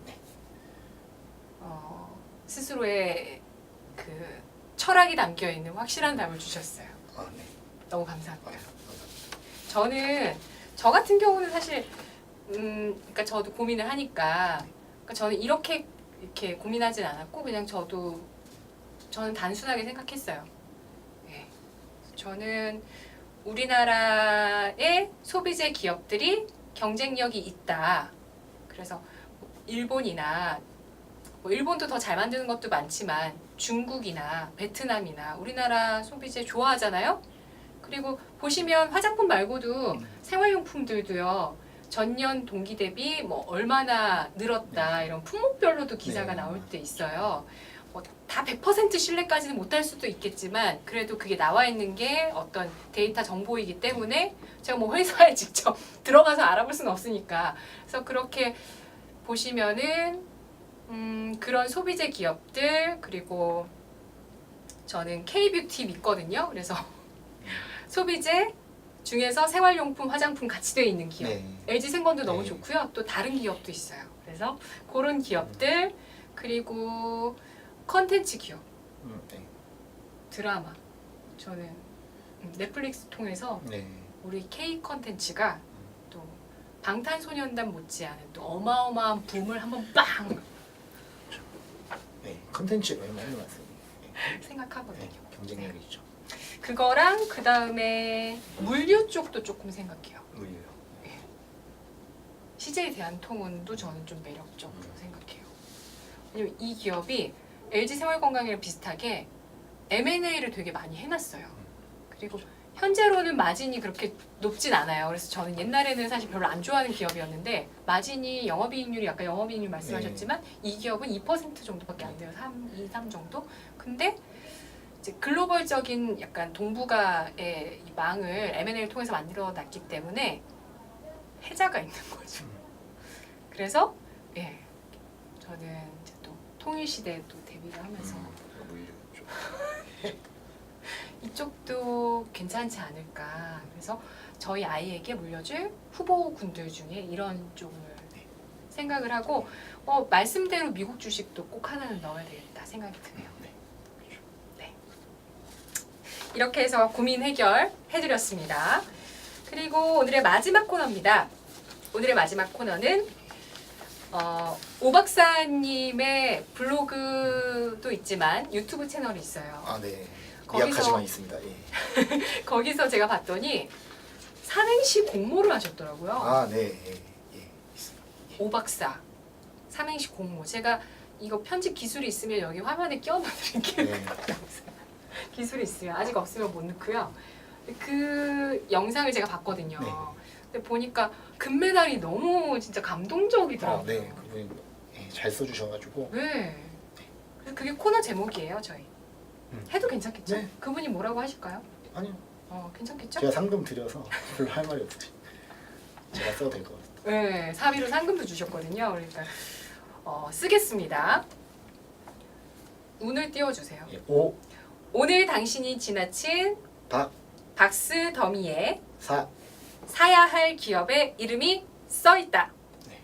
스스로의 그 철학이 담겨 있는 확실한 답을 주셨어요. 네. 너무 감사합니다. 저는 저 같은 경우는 사실 그러니까 저도 고민을 하니까 그러니까 저는 이렇게 고민하진 않았고 그냥 저는 단순하게 생각했어요. 네. 저는 우리나라의 소비재 기업들이 경쟁력이 있다. 그래서 일본이나 일본도 더 잘 만드는 것도 많지만 중국이나 베트남이나 우리나라 소비재 좋아하잖아요. 그리고 보시면 화장품 말고도 생활용품들도요. 전년 동기 대비 얼마나 늘었다 이런 품목별로도 기사가 나올 때 있어요. 다 100% 신뢰까지는 못할 수도 있겠지만 그래도 그게 나와 있는 게 어떤 데이터 정보이기 때문에 제가 회사에 직접 들어가서 알아볼 수는 없으니까 그래서 그렇게 보시면은 그런 소비재 기업들 그리고 저는 K뷰티 믿거든요. 그래서 소비재 중에서 생활용품, 화장품 같이 되어 있는 기업. LG생건도 너무 좋고요. 또 다른 기업도 있어요. 그래서 그런 기업들 그리고 컨텐츠 기업, 드라마. 저는 넷플릭스 통해서 우리 K 컨텐츠가 또 방탄소년단 못지않은 또 어마어마한 붐을 한번 빵 컨텐츠 많이 맞습니다. 생각하거든요. 경쟁력이 있죠. 그거랑 그 다음에 물류 쪽도 조금 생각해요. 물류요. CJ 대한통운도 저는 좀 매력적으로 생각해요. 왜냐면 이 기업이 LG생활건강이랑 비슷하게 M&A를 되게 많이 해놨어요. 그리고 현재로는 마진이 그렇게 높진 않아요. 그래서 저는 옛날에는 사실 별로 안 좋아하는 기업이었는데 마진이 영업이익률이 아까 영업이익률 말씀하셨지만 이 기업은 2% 정도밖에 안 돼요. 2, 3 정도. 근데 이제 글로벌적인 약간 동북아의 이 망을 M&A를 통해서 만들어놨기 때문에 해자가 있는 거죠. 그래서 저는 이제 또 통일시대에 또 데뷔를 하면서 물류 쪽. 이쪽도 괜찮지 않을까. 그래서 저희 아이에게 물려줄 후보군들 중에 이런 쪽을 생각을 하고 말씀대로 미국 주식도 꼭 하나는 넣어야 되겠다 생각이 드네요. 네. 이렇게 해서 고민 해결 해드렸습니다. 그리고 오늘의 마지막 코너입니다. 오늘의 마지막 코너는 오 박사님의 블로그도 있지만 유튜브 채널이 있어요. 네. 거기서- 예약하지만 있습니다. 거기서 제가 봤더니 삼행시 공모를 하셨더라고요. 네. 있습니다. 오 박사 삼행시 공모. 제가 이거 편집 기술이 있으면 여기 화면에 끼워넣어드릴게요. 기술이 있으면 아직 없으면 못 넣고요. 그 영상을 제가 봤거든요. 근데 보니까 금메달이 너무 진짜 감동적이더라고요. 네. 그분이 잘 써주셔가지고. 네. 그래서 그게 코너 제목이에요, 저희. 해도 괜찮겠죠? 네. 그분이 뭐라고 하실까요? 아니요. 괜찮겠죠? 제가 상금 드려서 별로 할 말이 없어요. 제가 써도 될 것 같아요. 네, 사비로 상금도 주셨거든요. 그러니까 쓰겠습니다. 운을 띄워주세요. 오, 오늘 당신이 지나친 박, 박스 더미에 사. 사야 할 기업의 이름이 써 있다. 네.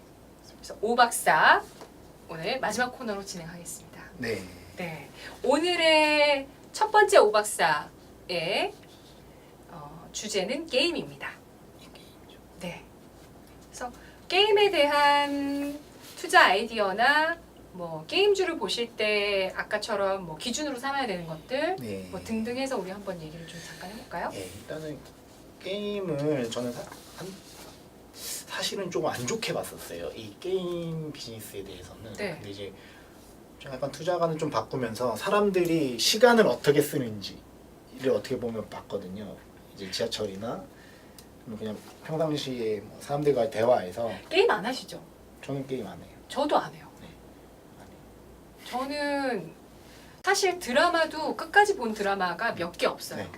그래서 오 박사 오늘 마지막 코너로 진행하겠습니다. 네. 네. 오늘의 첫 번째 오박사의 주제는 게임입니다. 네. 그래서 게임에 대한 투자 아이디어나 뭐 게임주를 보실 때 아까처럼 뭐 기준으로 삼아야 되는 것들 네. 뭐 등등 해서 우리 한번 얘기를 좀 잠깐 해볼까요? 네, 일단은 게임을 저는 사실은 조금 안 좋게 봤었어요. 이 게임 비즈니스에 대해서는. 네. 근데 이제 좀 약간 투자관을 좀 바꾸면서 사람들이 시간을 어떻게 쓰는지를 어떻게 보면 봤거든요. 이제 지하철이나 그냥 평상시에 뭐 사람들과의 대화에서 게임 안 하시죠? 저는 게임 안 해요. 저도 안 해요. 네. 안 해요. 저는 사실 드라마도 끝까지 본 드라마가 몇 개 없어요. 네.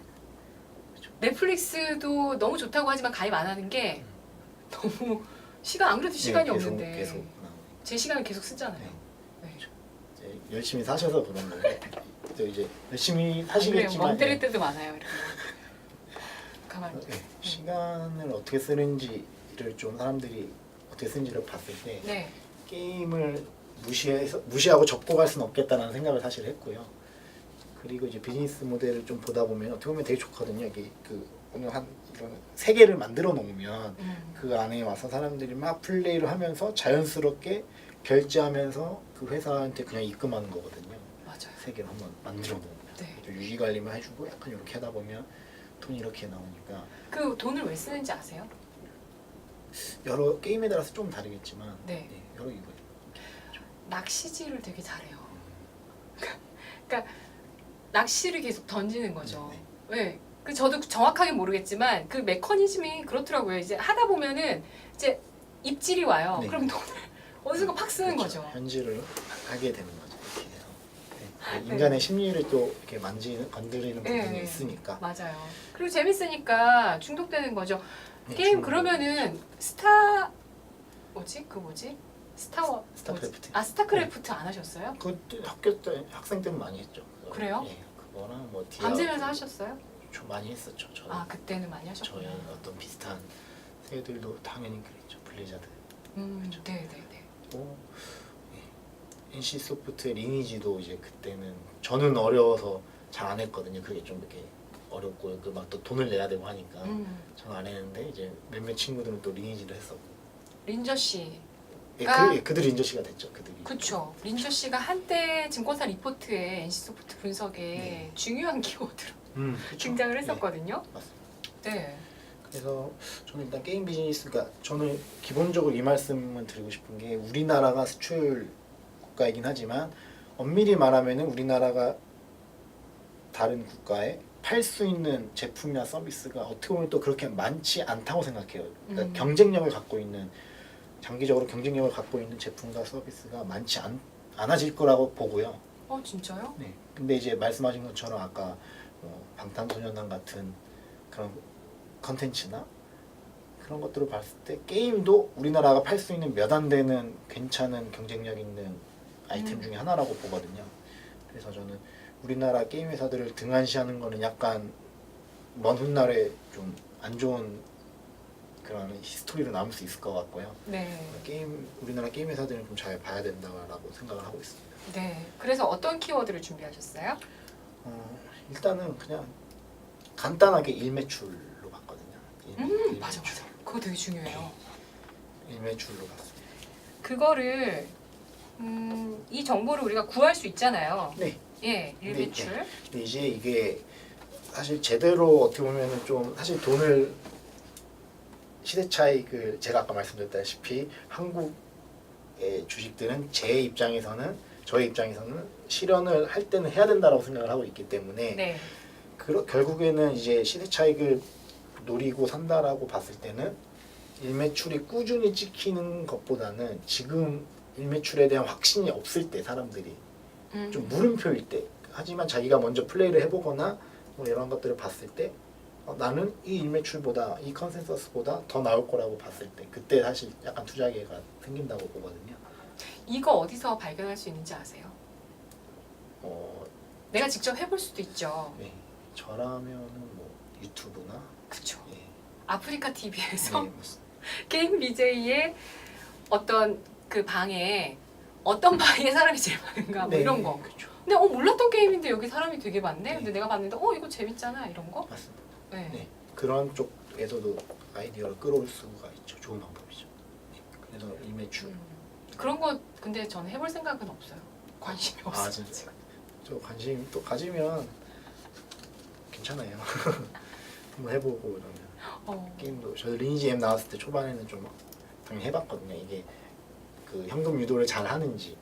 넷플릭스도 너무 좋다고 하지만 가입 안 하는 게 너무 안 그래도 시간이 네, 없는데 계속 나오니까. 제 시간을 계속 쓰잖아요. 네. 이제 열심히 사셔서 그런 건데 또 이제 열심히 그래요. 사시겠지만 멍 때릴 때도 많아요. 이렇게. 가만히. 시간을 어떻게 쓰는지를 좀 사람들이 어떻게 쓰는지를 봤을 때 네. 게임을 무시하고 접고 갈 수는 없겠다는 생각을 사실 했고요. 그리고 이제 비즈니스 모델을 좀 보다 보면 어떻게 보면 되게 좋거든요. 이게 오늘 한 이런 세계를 만들어 놓으면 그 안에 와서 사람들이 막 플레이를 하면서 자연스럽게 결제하면서 그 회사한테 그냥 입금하는 거거든요. 맞아요. 세계를 한번 만들어 놓으면 네. 유지 관리만 해주고 약간 이렇게 하다 보면 돈이 이렇게 나오니까 그 돈을 왜 쓰는지 아세요? 여러 게임에 따라서 좀 다르겠지만 네. 여러 이유가 낚시질을 되게 잘해요. 그러니까 낚시를 계속 던지는 거죠. 네. 그 저도 정확하게 모르겠지만 그 메커니즘이 그렇더라고요. 이제 하다 보면은 이제 입질이 와요. 네. 그럼 돈을 어느 순간 팍 쓰는 그렇죠. 거죠. 현질을 하게 되는 거죠. 이렇게 해서. 네. 인간의 심리를 또 이렇게 건드리는 부분이 네. 있으니까. 맞아요. 그리고 재밌으니까 중독되는 거죠. 네, 게임 중독. 그러면은 스타크래프트. 스타크래프트 안 하셨어요? 그것도 학교 때 학생 때는 많이 했죠. 그래요? 예, 그거랑 뭐 밤새면서 하셨어요? 좀 많이 했었죠. 저희 그때는 많이 하셨구나. 저희 어떤 비슷한 세대들도 당연히 그랬죠. 블리자드. 네네네. 또 NC 소프트의 리니지도 이제 그때는 저는 어려워서 잘 안 했거든요. 그게 좀 이렇게 어렵고 그 막 또 돈을 내야 되고 하니까 저는 안 했는데 이제 몇몇 친구들은 또 리니지를 했었고. 린저 씨. 그들이 인저씨가 됐죠. 그들이. 그렇죠. 린저 씨가 한때 증권사 리포트에 NC 소프트 분석에 중요한 키워드로 그쵸. 등장을 했었거든요. 네, 맞습니다. 네. 그래서 저는 일단 게임 비즈니스가 저는 기본적으로 이 말씀을 드리고 싶은 게 우리나라가 수출 국가이긴 하지만 엄밀히 말하면은 우리나라가 다른 국가에 팔 수 있는 제품이나 서비스가 어떻게 보면 또 그렇게 많지 않다고 생각해요. 그러니까 경쟁력을 갖고 있는 장기적으로 경쟁력을 갖고 있는 제품과 서비스가 많지 않아질 거라고 보고요. 진짜요? 네. 근데 이제 말씀하신 것처럼 아까 방탄소년단 같은 그런 컨텐츠나 그런 것들을 봤을 때 게임도 우리나라가 팔 수 있는 몇 안 되는 괜찮은 경쟁력 있는 아이템 중에 하나라고 보거든요. 그래서 저는 우리나라 게임 회사들을 등한시하는 거는 약간 먼 훗날에 좀 안 좋은 그런 히스토리로 남을 수 있을 것 같고요. 네. 우리나라 게임 회사들은 좀 잘 봐야 된다고 생각을 하고 있습니다. 네. 그래서 어떤 키워드를 준비하셨어요? 일단은 그냥 간단하게 일매출로 봤거든요. 맞아. 그거 되게 중요해요. 일매출로 봤습니다. 그거를 이 정보를 우리가 구할 수 있잖아요. 네. 예, 일매출. 근데 이제 이게 사실 제대로 어떻게 보면은 좀 사실 돈을 시대 차익을 제가 아까 말씀드렸다시피 한국의 주식들은 저희 입장에서는 실현을 할 때는 해야 된다라고 생각을 하고 있기 때문에 네. 결국에는 이제 시대 차익을 노리고 산다라고 봤을 때는 일매출이 꾸준히 찍히는 것보다는 지금 일매출에 대한 확신이 없을 때 사람들이 좀 물음표일 때 하지만 자기가 먼저 플레이를 해보거나 뭐 이런 것들을 봤을 때 나는 이 일매출보다 이 컨센서스보다 더 나올 거라고 봤을 때 그때 사실 약간 투자 기회가 생긴다고 보거든요. 이거 어디서 발견할 수 있는지 아세요? 내가 직접 해볼 수도 있죠. 네, 저라면은 뭐 유튜브나 그렇죠. 예. 아프리카 TV에서 네, 게임 BJ의 어떤 그 방에 어떤 바위에 사람이 제일 많은가 뭐 이런 거. 그렇죠. 근데 몰랐던 게임인데 여기 사람이 되게 많네. 네. 근데 내가 봤는데 이거 재밌잖아 이런 거. 맞습니다. 네. 네. 그런 쪽에서도 아이디어를 끌어올 수가 있죠. 좋은 방법이죠. 네. 그래서 이매출. 그런 거 근데 저는 해볼 생각은 없어요. 관심이 없어요. 진짜. 저 관심 또 가지면 괜찮아요. 한번 해보고 그러면 게임도 저 리니지 M 나왔을 때 초반에는 좀 당연히 해봤거든요. 이게 그 현금 유도를 잘 하는지.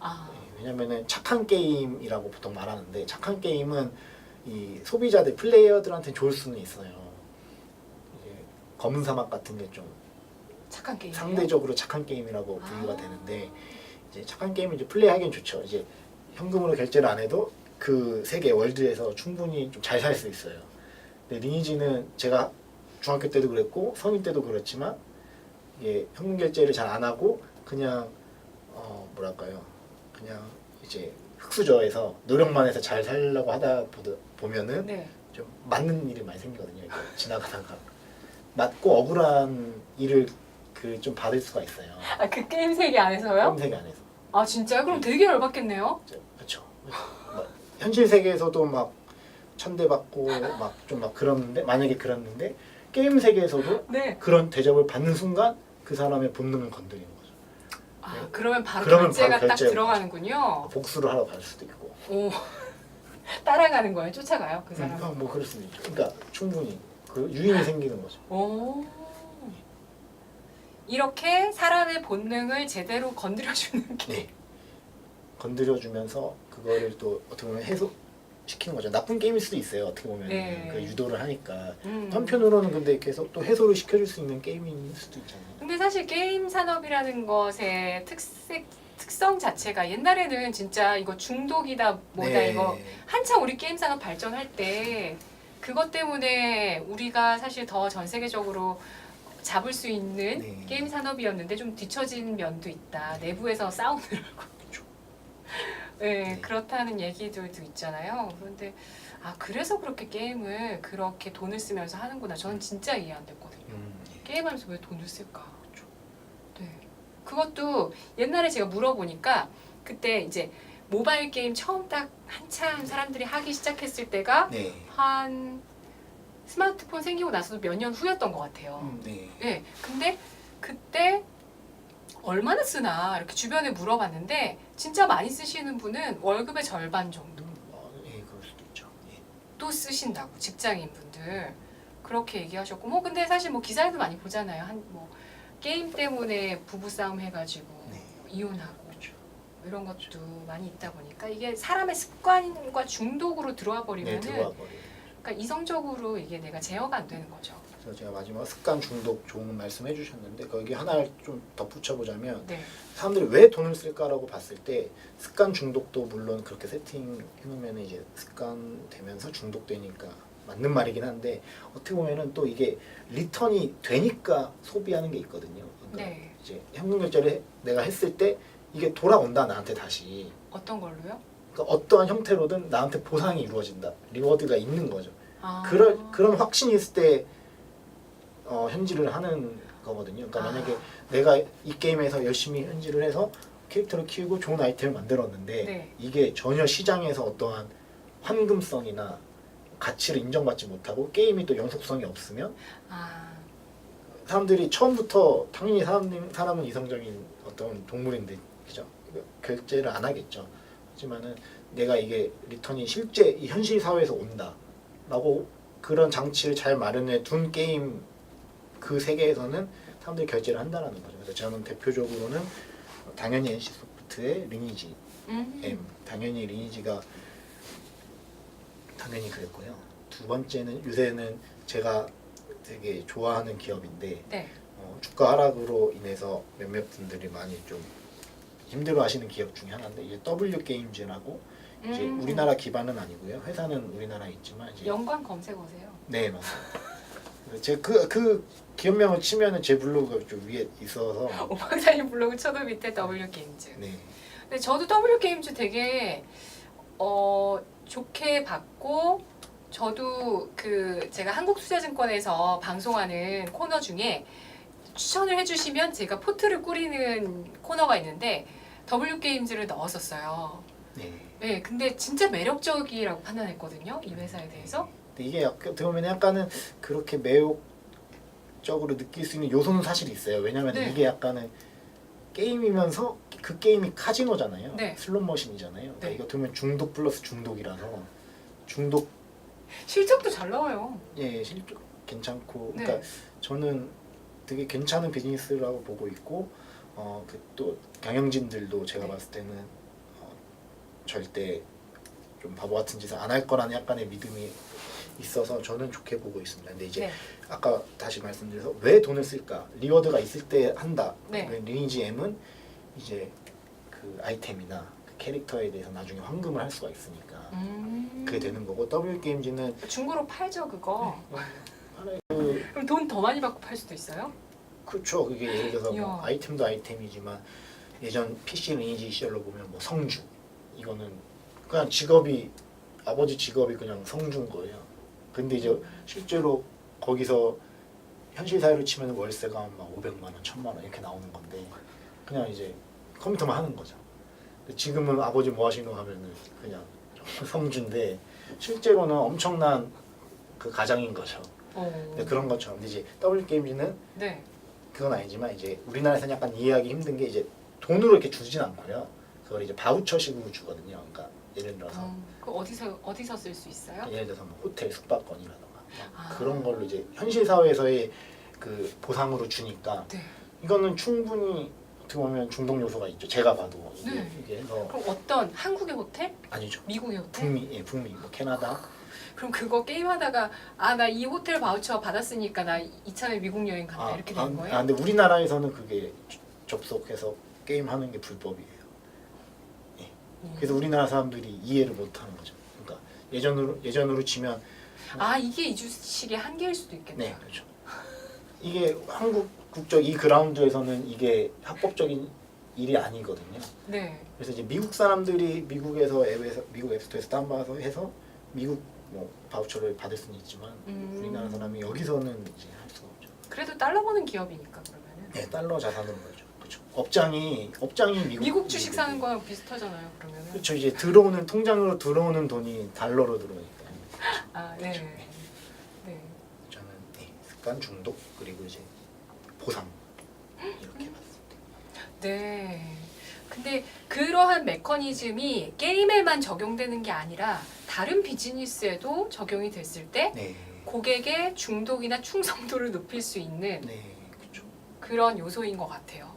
네, 왜냐면은 착한 게임이라고 보통 말하는데 착한 게임은 이 소비자들 플레이어들한테 좋을 수는 있어요. 이제 검은 사막 같은 게 좀 착한 게임. 상대적으로 착한 게임이라고 분류가 되는데 이제 착한 게임은 이제 플레이하기엔 좋죠. 이제 현금으로 결제를 안 해도 그 세계 월드에서 충분히 좀 잘 살 수 있어요. 근데 리니지는 제가 중학교 때도 그랬고 성인 때도 그렇지만 이게 현금 결제를 잘 안 하고 그냥 뭐랄까요? 그냥 이제 흙수저에서 노력만 해서 잘 살려고 하다 보면은 네. 좀 맞는 일이 많이 생기거든요. 이게 지나가다가 맞고 억울한 일을 그 좀 받을 수가 있어요. 그 게임 세계 안에서요? 게임 세계 안에서. 진짜요? 그럼 되게 열받겠네요. 그렇죠. 현실 세계에서도 막 천대받고 막 좀 막 그러는데 만약에 그랬는데 게임 세계에서도 네. 그런 대접을 받는 순간 그 사람의 본능을 건드리는 거죠. 그러면 바로 그러면 결제가 바로 딱 결제가 들어가는군요. 복수를 하러 갈 수도 있고. 따라가는 거예요? 쫓아가요? 그 사람? 뭐 그럴 수도 있죠. 그러니까 충분히 그 유인이 생기는 거죠. 이렇게 사람의 본능을 제대로 건드려주는 게. 네. 건드려주면서 그거를 또 어떻게 보면 해소시키는 거죠. 나쁜 게임일 수도 있어요. 어떻게 보면 네. 그 유도를 하니까. 한편으로는 근데 계속 또 해소를 시켜줄 수 있는 게임일 수도 있잖아요. 근데 사실 게임 산업이라는 것의 특성 자체가 옛날에는 진짜 이거 중독이다 뭐다 네. 이거 한참 우리 게임 산업 발전할 때 그것 때문에 우리가 사실 더 전 세계적으로 잡을 수 있는 네. 게임 산업이었는데 좀 뒤처진 면도 있다. 내부에서 싸우느라고. 그렇죠. 네, 네. 그렇다는 얘기들도 있잖아요. 그런데 그래서 그렇게 게임을 그렇게 돈을 쓰면서 하는구나. 저는 진짜 이해 안 됐거든요. 게임하면서 왜 돈을 쓸까? 네. 그것도 옛날에 제가 물어보니까 그때 이제 모바일 게임 처음 딱 한참 사람들이 하기 시작했을 때가 네. 한 스마트폰 생기고 나서도 몇 년 후였던 것 같아요. 네. 네. 근데 그때 얼마나 쓰나 이렇게 주변에 물어봤는데 진짜 많이 쓰시는 분은 월급의 절반 정도 예, 그럴 수도 있죠. 예. 또 쓰신다고 직장인분들 그렇게 얘기하셨고 근데 사실 기사에도 많이 보잖아요. 게임 때문에 부부싸움 해가지고 네. 이혼하고 그렇죠. 이런 것도 많이 있다 보니까 이게 사람의 습관과 중독으로 들어와 네, 버리면은 들어와 버려요. 그러니까 이성적으로 이게 내가 제어가 안 되는 거죠. 그래서 제가 마지막 습관 중독 좋은 말씀 해주셨는데 거기 하나를 좀 덧붙여보자면 네. 사람들이 왜 돈을 쓸까라고 봤을 때 습관 중독도 물론 그렇게 세팅해놓으면 이제 습관 되면서 중독되니까 맞는 말이긴 한데 어떻게 보면은 또 이게 리턴이 되니까 소비하는 게 있거든요. 그러니까 네. 이제 현금 결제를 내가 했을 때 이게 돌아온다 나한테 다시. 어떤 걸로요? 그러니까 어떠한 형태로든 나한테 보상이 이루어진다. 리워드가 있는 거죠. 아. 그런 확신이 있을 때 현질을 하는 거거든요. 그러니까 만약에 내가 이 게임에서 열심히 현질을 해서 캐릭터를 키우고 좋은 아이템을 만들었는데 네. 이게 전혀 시장에서 어떠한 환금성이나 가치를 인정받지 못하고 게임이 또 연속성이 없으면 사람들이 처음부터 당연히 사람은 이성적인 어떤 동물인데 그죠? 결제를 안 하겠죠. 하지만은 내가 이게 리턴이 실제 이 현실 사회에서 온다라고 그런 장치를 잘 마련해 둔 게임 그 세계에서는 사람들이 결제를 한다라는 거죠. 그래서 저는 대표적으로는 당연히 NC 소프트의 리니지 M, 당연히 리니지가 당연히 그랬고요. 두 번째는 요새는 제가 되게 좋아하는 기업인데 네. 주가 하락으로 인해서 몇몇 분들이 많이 좀 힘들어하시는 기업 중에 하나인데 이제 W 게임즈라고 이제 우리나라 기반은 아니고요. 회사는 우리나라에 있지만 이제 연관 검색어세요? 네 맞습니다. 제가 그 기업명을 치면은 제 블로그가 좀 위에 있어서 오박사님 블로그 쳐도 밑에 W 게임즈. 네. 근데 저도 W 게임즈 되게 좋게 봤고 저도 제가 한국투자증권에서 방송하는 코너 중에 추천을 해주시면 제가 포트를 꾸리는 코너가 있는데 W 게임즈를 넣었었어요. 네. 네, 근데 진짜 매력적이라고 판단했거든요. 이 회사에 대해서. 근데 이게 어떻게 보면 약간은 그렇게 매혹적으로 느낄 수 있는 요소는 사실 있어요. 왜냐면 네. 이게 약간은 게임이면서 그 게임이 카지노잖아요. 네. 슬롯머신이잖아요. 그러니까 네. 이거 어떻게 보면 중독 플러스 중독이라서 중독 실적도 잘 나와요. 예 실적 괜찮고 네. 그러니까 저는 되게 괜찮은 비즈니스라고 보고 있고 그 또 경영진들도 제가 네. 봤을 때는 절대 좀 바보 같은 짓을 안 할 거라는 약간의 믿음이 있어서 저는 좋게 보고 있습니다. 근데 이제 네. 아까 다시 말씀드려서 왜 돈을 쓸까? 리워드가 있을 때 한다. 네. 리니지 M은 이제 그 아이템이나 그 캐릭터에 대해서 나중에 환금을 할 수가 있으니까 그게 되는 거고 W 게임즈는 중고로 팔죠 그거. 그 그럼 돈 더 많이 받고 팔 수도 있어요? 그렇죠. 그게 예를 들어서 뭐 이야. 아이템도 아이템이지만 예전 PC 리니지 시절로 보면 뭐 성주 이거는 그냥 직업이 아버지 직업이 그냥 성주인 거예요. 근데 이제 실제로 거기서 현실 사회로 치면 월세가 막 500만 원, 1000만 원 이렇게 나오는 건데 그냥 이제 컴퓨터만 하는 거죠. 근데 지금은 아버지 뭐 하시노 하면은 그냥 성주인데 실제로는 엄청난 그 가장인 거죠. 근데 그런 것처럼 근데 이제 W 게임즈는 네. 그건 아니지만 이제 우리나라에서는 약간 이해하기 힘든 게 이제 돈으로 이렇게 주진 않고요. 그걸 이제 바우처식으로 주거든요. 그러니까 예를 들어서 그 어디서 쓸 수 있어요? 예를 들어서 뭐 호텔 숙박권이라던가 아. 그런 걸로 이제 현실 사회에서의 그 보상으로 주니까 네. 이거는 충분히 어떻게 보면 중독 요소가 있죠. 제가 봐도 이게, 네. 이게 해서 그럼 어떤 한국의 호텔? 아니죠. 미국의 호텔? 북미, 예, 북미, 뭐 캐나다. 그럼 그거 게임하다가 아 나 이 호텔 바우처 받았으니까 나 이참에 미국 여행 간다 이렇게 되는 거예요? 근데 우리나라에서는 그게 접속해서 게임하는 게 불법이에요. 예. 그래서 우리나라 사람들이 이해를 못하는 거죠. 그러니까 예전으로 치면 아 이게 이 주식의 한계일 수도 있겠네요. 네, 그렇죠. 이게 한국 국적 이 그라운드에서는 이게 합법적인 일이 아니거든요. 네. 그래서 이제 미국 사람들이 미국에서 앱에서 미국 앱스토어에서 다운받아서 해서 미국 뭐 바우처를 받을 수는 있지만 우리나라 사람이 여기서는 이제 할 수가 없죠. 그래도 달러 버는 기업이니까 그러면은. 네, 달러 자산으로 벌죠. 그렇죠. 업장이 미국 주식 사는 거랑 비슷하잖아요. 그러면은. 그렇죠. 이제 들어오는 통장으로 들어오는 돈이 달러로 들어오니까. 아 네. 그렇죠. 네. 저는 습관 중독 그리고 이제 보상 이렇게 봤습니다. 네. 근데 그러한 메커니즘이 게임에만 적용되는 게 아니라 다른 비즈니스에도 적용이 됐을 때 네, 고객의 중독이나 충성도를 높일 수 있는 네, 그렇죠. 그런 요소인 것 같아요.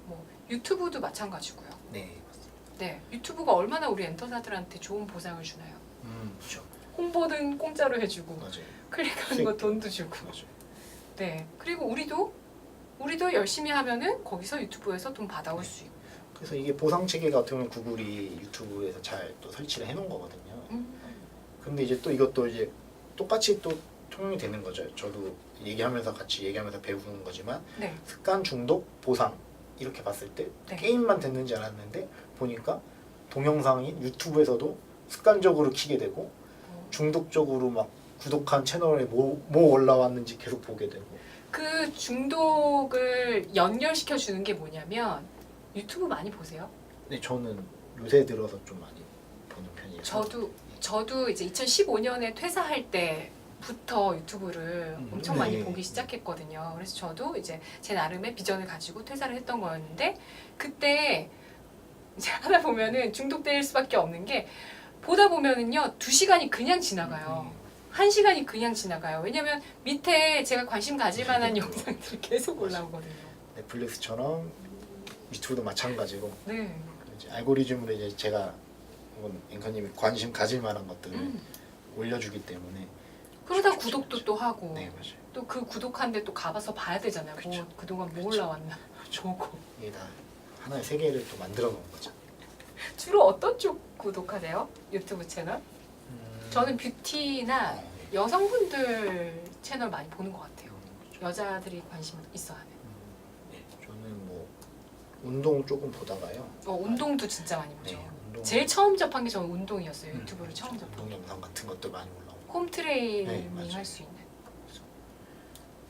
뭐 유튜브도 마찬가지고요. 네, 맞습니다. 네, 유튜브가 얼마나 우리 엔터사들한테 좋은 보상을 주나요? 그렇죠. 홍보는 공짜로 해주고 맞아요. 클릭하는 거 돈도 주고. 맞아요. 네, 그리고 우리도 열심히 하면은 거기서 유튜브에서 돈 받아올 수 있고. 그래서 이게 보상 체계가 어떻게 보면 구글이 유튜브에서 잘 또 설치를 해놓은 거거든요. 근데 이제 또 이것도 이제 똑같이 또 통용이 되는 거죠. 저도 같이 얘기하면서 배우는 거지만 네, 습관 중독 보상 이렇게 봤을 때 네. 게임만 됐는지 알았는데 보니까 동영상이 유튜브에서도 습관적으로 키게 되고 중독적으로 막 구독한 채널에 뭐 올라왔는지 계속 보게 되고. 그 중독을 연결시켜 주는 게 뭐냐면 유튜브 많이 보세요? 근데 저는 요새 들어서 좀 많이 보는 편이에요. 저도 이제 2015년에 퇴사할 때부터 유튜브를 엄청 많이 네. 보기 시작했거든요. 그래서 저도 이제 제 나름의 비전을 가지고 퇴사를 했던 거였는데 그때 이제 하다 보면은 중독될 수밖에 없는 게 보다 보면은요 2시간이 그냥 지나가요. 1시간이 그냥 지나가요. 왜냐면 밑에 제가 관심 가질 만한 영상들이 계속 올라오거든요. 넷플릭스처럼 유튜브도 마찬가지고 네. 이제 알고리즘으로 이제 제가 혹은 앵커님이 관심 가질 만한 것들을 올려주기 때문에 그러다 구독도 또 하고 네 맞아요. 또 그 구독한데 또 가봐서 봐야 되잖아요. 뭐 그쵸. 그동안 뭐 그쵸. 올라왔나 보고. 이게 다 하나의 세계를 또 만들어 놓은 거죠. 주로 어떤 쪽 구독하세요? 유튜브 채널? 저는 뷰티나 네. 여성분들 채널 많이 보는 것 같아요. 여자들이 관심 있어 하는. 네, 저는 뭐 운동 조금 보다가요. 운동도 진짜 많이 보죠. 네, 운동 제일 처음 접한 게 저는 운동이었어요. 유튜브를 처음 접한 운동 게. 영상 같은 것도 많이 올라오고 홈 네, 트레이닝 맞아요. 할 수 있는.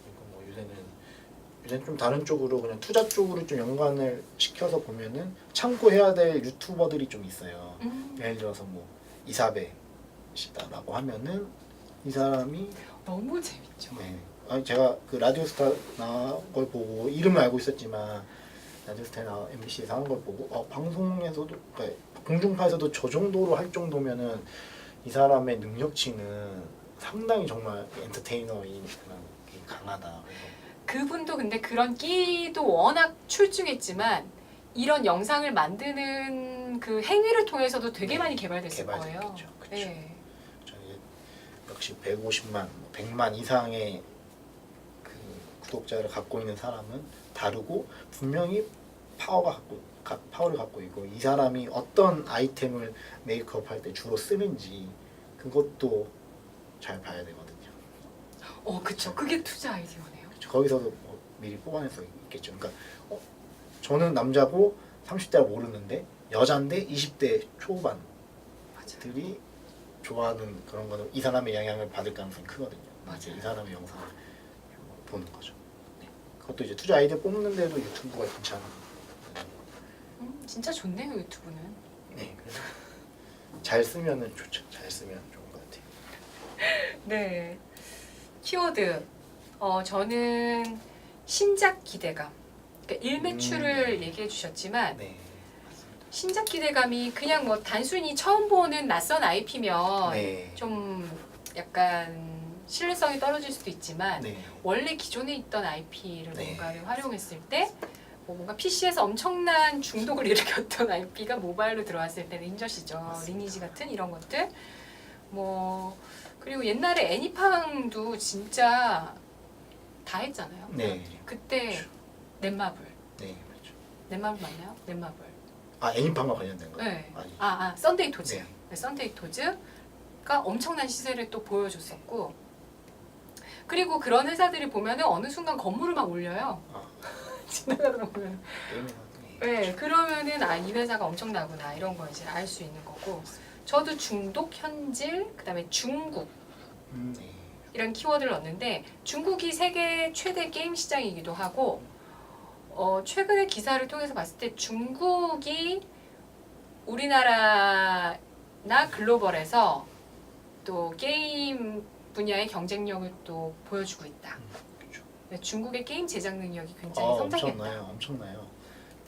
그리고 뭐 요새는 이제 좀 다른 쪽으로 그냥 투자 쪽으로 좀 연관을 시켜서 보면은 참고해야 될 유튜버들이 좀 있어요. 예를 들어서 뭐 이사배시다라고 하면은 이 사람이 너무 재밌죠. 네. 아니 제가 그 라디오스타 나온 걸 보고 이름을 알고 있었지만 라디오스타 나 MBC에서 하는 걸 보고 방송에서도 그러니까 공중파에서도 저 정도로 할 정도면은 이 사람의 능력치는 상당히 정말 엔터테이너인 그런 게 강하다. 그래서 그분도 근데 그런 끼도 워낙 출중했지만 이런 영상을 만드는 그 행위를 통해서도 되게 네, 많이 개발됐을 거예요. 개발됐겠죠. 그쵸. 네. 저는 역시 150만, 100만 이상의 그 구독자를 갖고 있는 사람은 다르고 분명히 파워를 갖고 있고 이 사람이 어떤 아이템을 메이크업 할 때 주로 쓰는지 그것도 잘 봐야 되거든요. 그쵸. 그게 투자 아이디어네요. 거기서도 뭐 미리 뽑아낼 수 있겠죠. 그러니까 저는 남자고 30대라 모르는데 여잔데 20대 초반들이 맞아요. 좋아하는 그런 거는 이 사람의 영향을 받을 가능성이 크거든요. 맞아요. 이제 이 사람의 영상을 보는 거죠. 네. 그것도 이제 투자 아이디어 뽑는데도 유튜브가 괜찮아요. 진짜 좋네요, 유튜브는. 네, 그래서 잘 쓰면은 좋죠. 잘 쓰면 좋은 것 같아요. 네. 키워드. 저는 신작 기대감. 그러니까 일매출을 얘기해 주셨지만 네, 맞습니다. 신작 기대감이 그냥 뭐 단순히 처음 보는 낯선 IP면 네, 좀 약간 신뢰성이 떨어질 수도 있지만 네, 원래 기존에 있던 IP를 네. 뭔가를 활용했을 때 뭐 뭔가 PC에서 엄청난 중독을 일으켰던 IP가 모바일로 들어왔을 때 린저시죠. 맞습니다. 리니지 같은 이런 것들. 뭐 그리고 옛날에 애니팡도 진짜 다 했잖아요. 네, 그때 그렇죠. 넷마블. 네, 그렇죠. 넷마블 맞나요? 넷마블. 애니팡과 관련된 거예요? 네. 아니, 썬데이 토즈. 네. 네, 썬데이 토즈가 엄청난 시세를 또 보여줬었고 그리고 그런 회사들이 보면은 어느 순간 건물을 막 올려요. 지나가다 보면. 게임이나 네, 그러면은 이 회사가 엄청나구나 이런 거 이제 알 수 있는 거고. 저도 중독, 현질, 그다음에 중국 네. 이런 키워드를 넣었는데 중국이 세계 최대 게임 시장이기도 하고 최근에 기사를 통해서 봤을 때 중국이 우리나라나 글로벌에서 또 게임 분야의 경쟁력을 또 보여주고 있다. 그렇죠. 중국의 게임 제작 능력이 굉장히 성장했다. 엄청나요.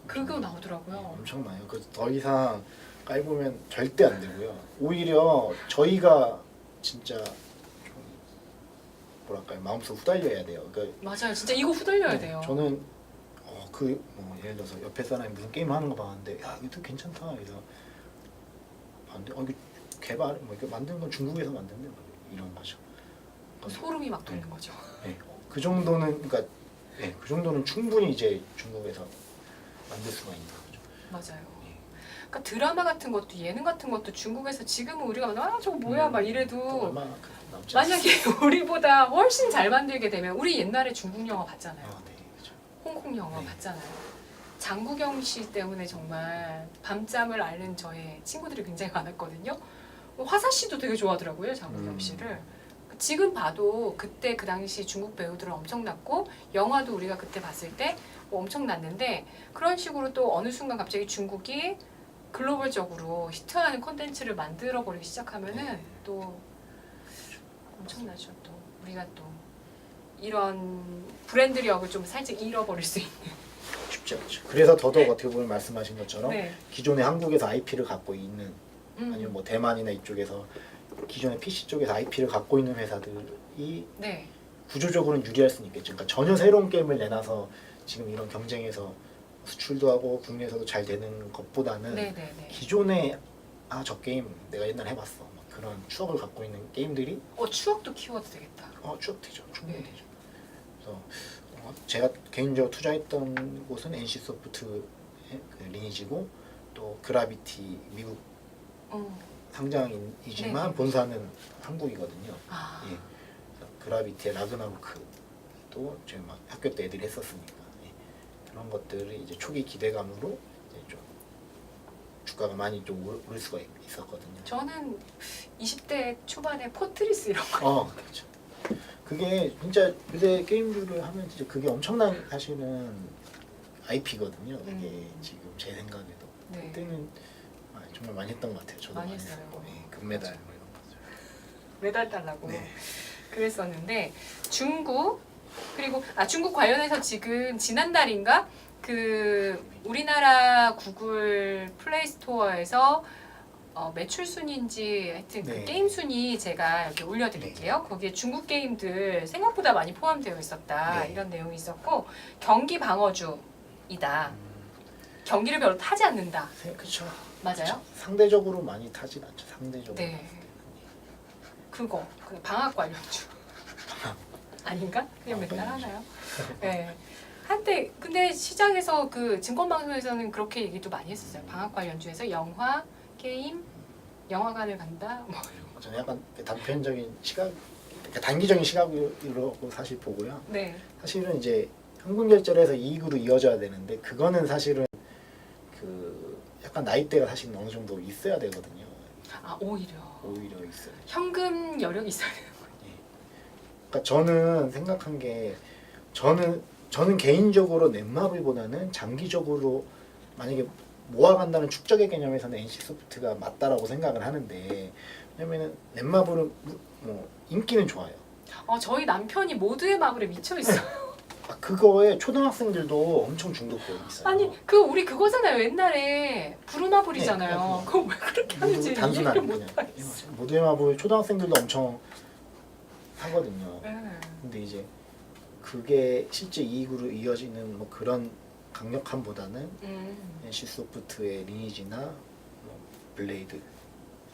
그거 나오더라고요. 네, 엄청나요. 그 더 이상 깔보면 절대 안 되고요. 오히려 저희가 진짜 좀 뭐랄까요 마음속 후달려야 돼요. 그러니까 맞아요. 진짜 이거 후달려야 돼요. 저는 뭐 예를 들어서 옆에 사람이 무슨 게임 하는 거 봤는데 야 이거 괜찮다. 그래서 봤는데 이거 개발 뭐 이거 만든 건 중국에서 만든데 뭐 이런 거죠. 소름이 막 돋는 거죠. 네, 그 정도는 그러니까 그 정도는 충분히 이제 중국에서 만들 수가 있는 거죠. 맞아요. 그러니까 드라마 같은 것도 예능 같은 것도 중국에서 지금은 우리가 저거 뭐야 막 또 이래도 얼마 남지 만약에 우리보다 훨씬 잘 만들게 되면 우리 옛날에 중국 영화 봤잖아요. 네, 그렇죠. 홍콩 영화 네. 봤잖아요. 장국영 씨 때문에 정말 밤잠을 앓는 저의 친구들이 굉장히 많았거든요. 화사 씨도 되게 좋아하더라고요, 장국영 씨를. 지금 봐도 그때 그 당시 중국 배우들은 엄청났고 영화도 우리가 그때 봤을 때 뭐 엄청났는데 그런 식으로 또 어느 순간 갑자기 중국이 글로벌적으로 히트하는 콘텐츠를 만들어 버리기 시작하면은 또 엄청나죠. 또 우리가 또 이런 브랜드력을 좀 살짝 잃어버릴 수 있는. 쉽지 않죠. 그래서 더더욱 어떻게 보면 말씀하신 것처럼 네. 기존에 한국에서 IP를 갖고 있는 아니면 뭐 대만이나 이쪽에서 기존의 PC 쪽에서 IP를 갖고 있는 회사들이 네. 구조적으로는 유리할 수는 있겠죠. 그러니까 전혀 새로운 게임을 내놔서 지금 이런 경쟁에서 수출도 하고 국내에서도 잘 되는 것보다는 네네네. 기존에 저 게임 내가 옛날에 해봤어 막 그런 추억을 갖고 있는 게임들이 추억도 키워드 되겠다. 추억 되죠. 충분히 네. 되죠. 그래서 제가 개인적으로 투자했던 곳은 NC 소프트의 그 리니지고 또 그라비티 미국 상장이지만 네네. 본사는 한국이거든요. 아. 그라비티의 라그나로크도 제가 막 학교 때 애들이 했었으니까 그런 것들을 이제 초기 기대감으로 이제 좀 주가가 많이 좀 오를 수가 있었거든요. 저는 20대 초반에 포트리스 이런 거. 그렇죠. 그게 진짜 요새 게임들을 하면 진짜 그게 엄청난 사실은 IP거든요. 그게 지금 제 생각에도 네. 그때는 정말 많이 했던 것 같아요. 저도 많이 많이 했어요. 했고, 예, 금메달 뭐 이런 거. 메달 달라고 네. 그랬었는데 중국 그리고 중국 관련해서 지금 지난달인가 그 우리나라 구글 플레이 스토어에서 매출 순위인지 하여튼 그 네. 게임 순위 제가 이렇게 올려드릴게요. 거기에 중국 게임들 생각보다 많이 포함되어 있었다 네. 이런 내용이 있었고 경기 방어주이다. 경기를 별로 타지 않는다. 그렇죠. 맞아요? 상대적으로 많이 타진 않죠. 상대적으로. 네. 그거 그 방학 관련주 아닌가? 그냥 방학 맨날 관련주. 하나요? 네. 한때 근데 시장에서 그 증권방송에서는 그렇게 얘기도 많이 했었어요. 방학 관련주에서 영화, 게임, 영화관을 간다. 뭐 저는 약간 단편적인 시각, 그러니까 단기적인 시각으로 사실 보고요. 네. 사실은 이제 현금 결제를 해서 이익으로 이어져야 되는데 그거는 사실은 그 약간 나이대가 사실 어느 정도 있어야 되거든요. 오히려 있어요. 현금 여력이 있어야 되는 그러니까 저는 생각한 게 저는 개인적으로 넷마블보다는 장기적으로 만약에 모아간다는 축적의 개념에서는 NC소프트가 맞다라고 생각을 하는데 왜냐면은 넷마블은 뭐 인기는 좋아요. 저희 남편이 모두의 마블에 미쳐 있어요. 그거에 초등학생들도 엄청 중독되어 있어요. 아니 우리 그거잖아요. 옛날에 부루마블이잖아요. 네, 그거 왜 그렇게 하는지 단순한 이해를 그냥 못하겠어. 모두의 마블 초등학생들도 엄청 하거든요. 네. 근데 이제 그게 실제 이익으로 이어지는 뭐 그런 강력함보다는 NC소프트의 리니지나 뭐 블레이드,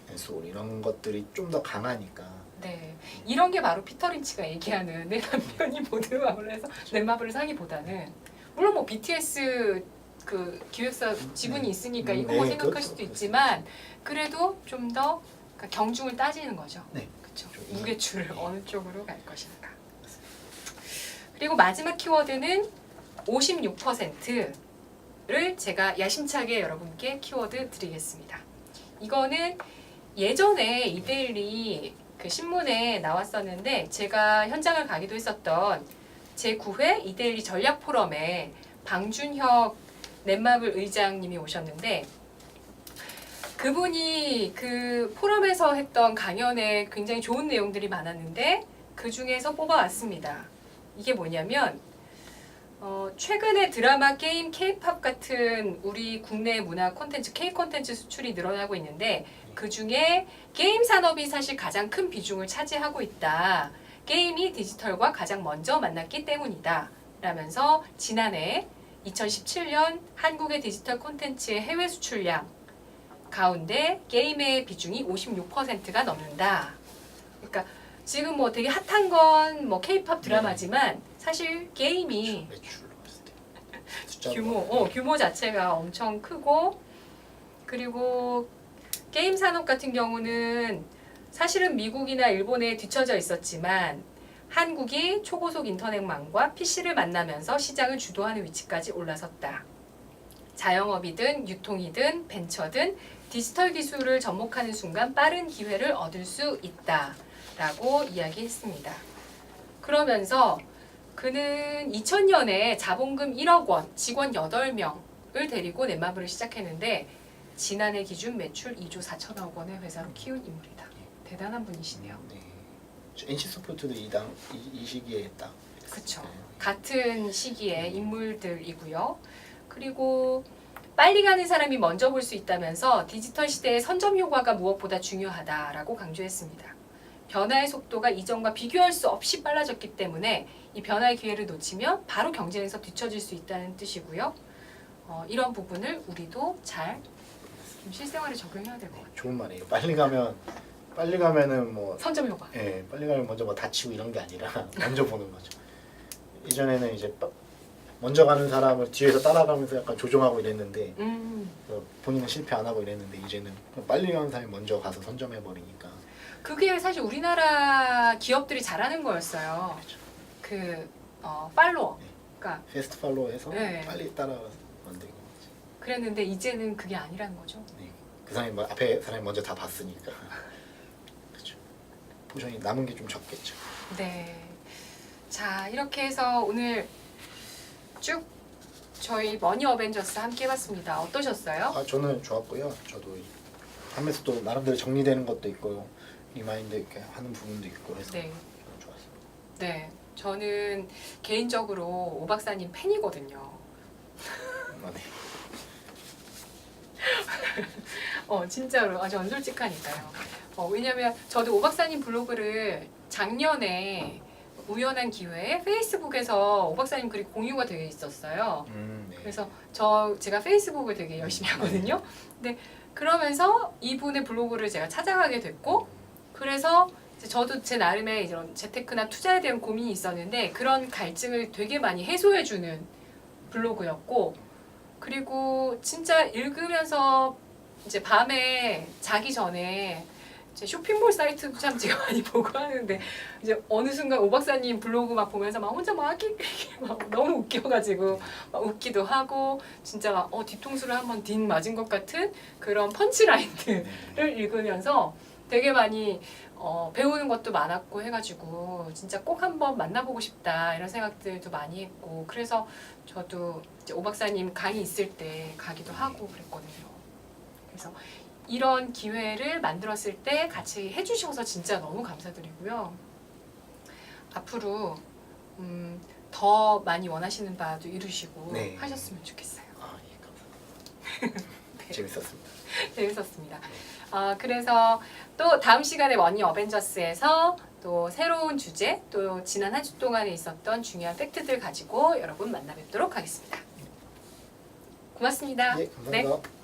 앤소울 이런 것들이 좀 더 강하니까. 네, 이런 게 바로 피터 린치가 얘기하는 내 남편이 모든 마블을 해서 내 마블을 사기보다는 물론 뭐 BTS 그 기획사 지분이 있으니까 이거 뭐 생각할 그렇죠. 수도 있지만 그래도 좀 더 경중을 따지는 거죠. 네. 그렇죠. 그렇죠. 무게추를 어느 쪽으로 갈 것인가. 그리고 마지막 키워드는 56%를 제가 야심차게 여러분께 키워드 드리겠습니다. 이거는 예전에 이데일리 그 신문에 나왔었는데 제가 현장을 가기도 했었던 제9회 이데일리 전략 포럼에 방준혁 넷마블 의장님이 오셨는데 그분이 그 포럼에서 했던 강연에 굉장히 좋은 내용들이 많았는데 그 중에서 뽑아왔습니다. 이게 뭐냐면 최근에 드라마, 게임, K-팝 같은 우리 국내 문화 콘텐츠, K-콘텐츠 수출이 늘어나고 있는데 그 중에 게임 산업이 사실 가장 큰 비중을 차지하고 있다. 게임이 디지털과 가장 먼저 만났기 때문이다. 라면서 지난해 2017년 한국의 디지털 콘텐츠의 해외 수출량 가운데 게임의 비중이 56%가 넘는다. 그러니까 지금 뭐 되게 핫한 건 뭐 K-팝 드라마지만 사실 게임이 매출로 봤을 때 규모 자체가 엄청 크고 그리고 게임 산업 같은 경우는 사실은 미국이나 일본에 뒤처져 있었지만 한국이 초고속 인터넷망과 PC를 만나면서 시장을 주도하는 위치까지 올라섰다. 자영업이든 유통이든 벤처든 디지털 기술을 접목하는 순간 빠른 기회를 얻을 수 있다. 라고 이야기했습니다. 그러면서 그는 2000년에 자본금 1억 원, 직원 8명을 데리고 넷마블을 시작했는데 지난해 기준 매출 2조 4천억 원의 회사로 키운 인물이다. 대단한 분이시네요. 네. NC소프트도 이 시기에 딱. 그렇죠. 같은 시기에 인물들이고요. 그리고 빨리 가는 사람이 먼저 볼 수 있다면서 디지털 시대의 선점 효과가 무엇보다 중요하다라고 강조했습니다. 변화의 속도가 이전과 비교할 수 없이 빨라졌기 때문에 이 변화의 기회를 놓치면 바로 경쟁에서 뒤처질 수 있다는 뜻이고요. 이런 부분을 우리도 잘 좀 실생활에 적용해야 될 것 같아요. 좋은 말이에요. 빨리 가면은 뭐 선점 효과. 예, 빨리 가면 먼저 뭐 다치고 이런 게 아니라 먼저 보는 거죠. 예전에는 이제 먼저 가는 사람을 뒤에서 따라가면서 약간 조종하고 이랬는데 본인은 실패 안 하고 이랬는데 이제는 빨리 가는 사람이 먼저 가서 선점해 버리니까. 그게 사실 우리나라 기업들이 잘하는 거였어요. 그 팔로워. 그러니까 패스트 팔로우해서 네. 빨리 따라가서 만들고. 그랬는데 이제는 그게 아니라는 거죠. 네. 그 사람이 앞에 사람이 먼저 다 봤으니까. 그렇죠. 포션이 남은 게 좀 적겠죠. 네. 자, 이렇게 해서 오늘 쭉 저희 머니 어벤져스 함께 해봤습니다. 어떠셨어요? 아 저는 좋았고요. 저도 하면서 또 나름대로 정리되는 것도 있고 리마인드 이렇게 하는 부분도 있고 해서 네. 저는 좋았어요. 네, 저는 개인적으로 오 박사님 팬이거든요. 아, 네. 진짜로 아주 솔직하니까요. 왜냐면 저도 오 박사님 블로그를 작년에 우연한 기회에 페이스북에서 오 박사님 글이 공유가 되어 있었어요. 네. 그래서 제가 페이스북을 되게 열심히 하거든요. 근데 그러면서 이분의 블로그를 제가 찾아가게 됐고, 그래서 이제 저도 제 나름의 이런 재테크나 투자에 대한 고민이 있었는데 그런 갈증을 되게 많이 해소해주는 블로그였고, 그리고 진짜 읽으면서 이제 밤에 자기 전에 이제 쇼핑몰 사이트도 참 제가 많이 보고 하는데 이제 어느 순간 오 박사님 블로그 막 보면서 막 혼자 막 너무 웃겨가지고 막 웃기도 하고 진짜 막 뒤통수를 한번 딩 맞은 것 같은 그런 펀치라인들을 읽으면서 되게 많이 배우는 것도 많았고 해가지고 진짜 꼭 한번 만나보고 싶다 이런 생각들도 많이 했고, 그래서 저도 이제 오 박사님 강의 있을 때 가기도 하고 그랬거든요. 그래서 이런 기회를 만들었을 때 같이 해주셔서 진짜 너무 감사드리고요. 앞으로 더 많이 원하시는 바도 이루시고 네. 하셨으면 좋겠어요. 아, 예, 감사합니다. 네. 재밌었습니다. 재밌었습니다. 그래서 또 다음 시간에 머니 어벤져스에서 또 새로운 주제, 또 지난 한 주 동안에 있었던 중요한 팩트들 가지고 여러분 만나 뵙도록 하겠습니다. 고맙습니다. 예, 감사합니다. 네.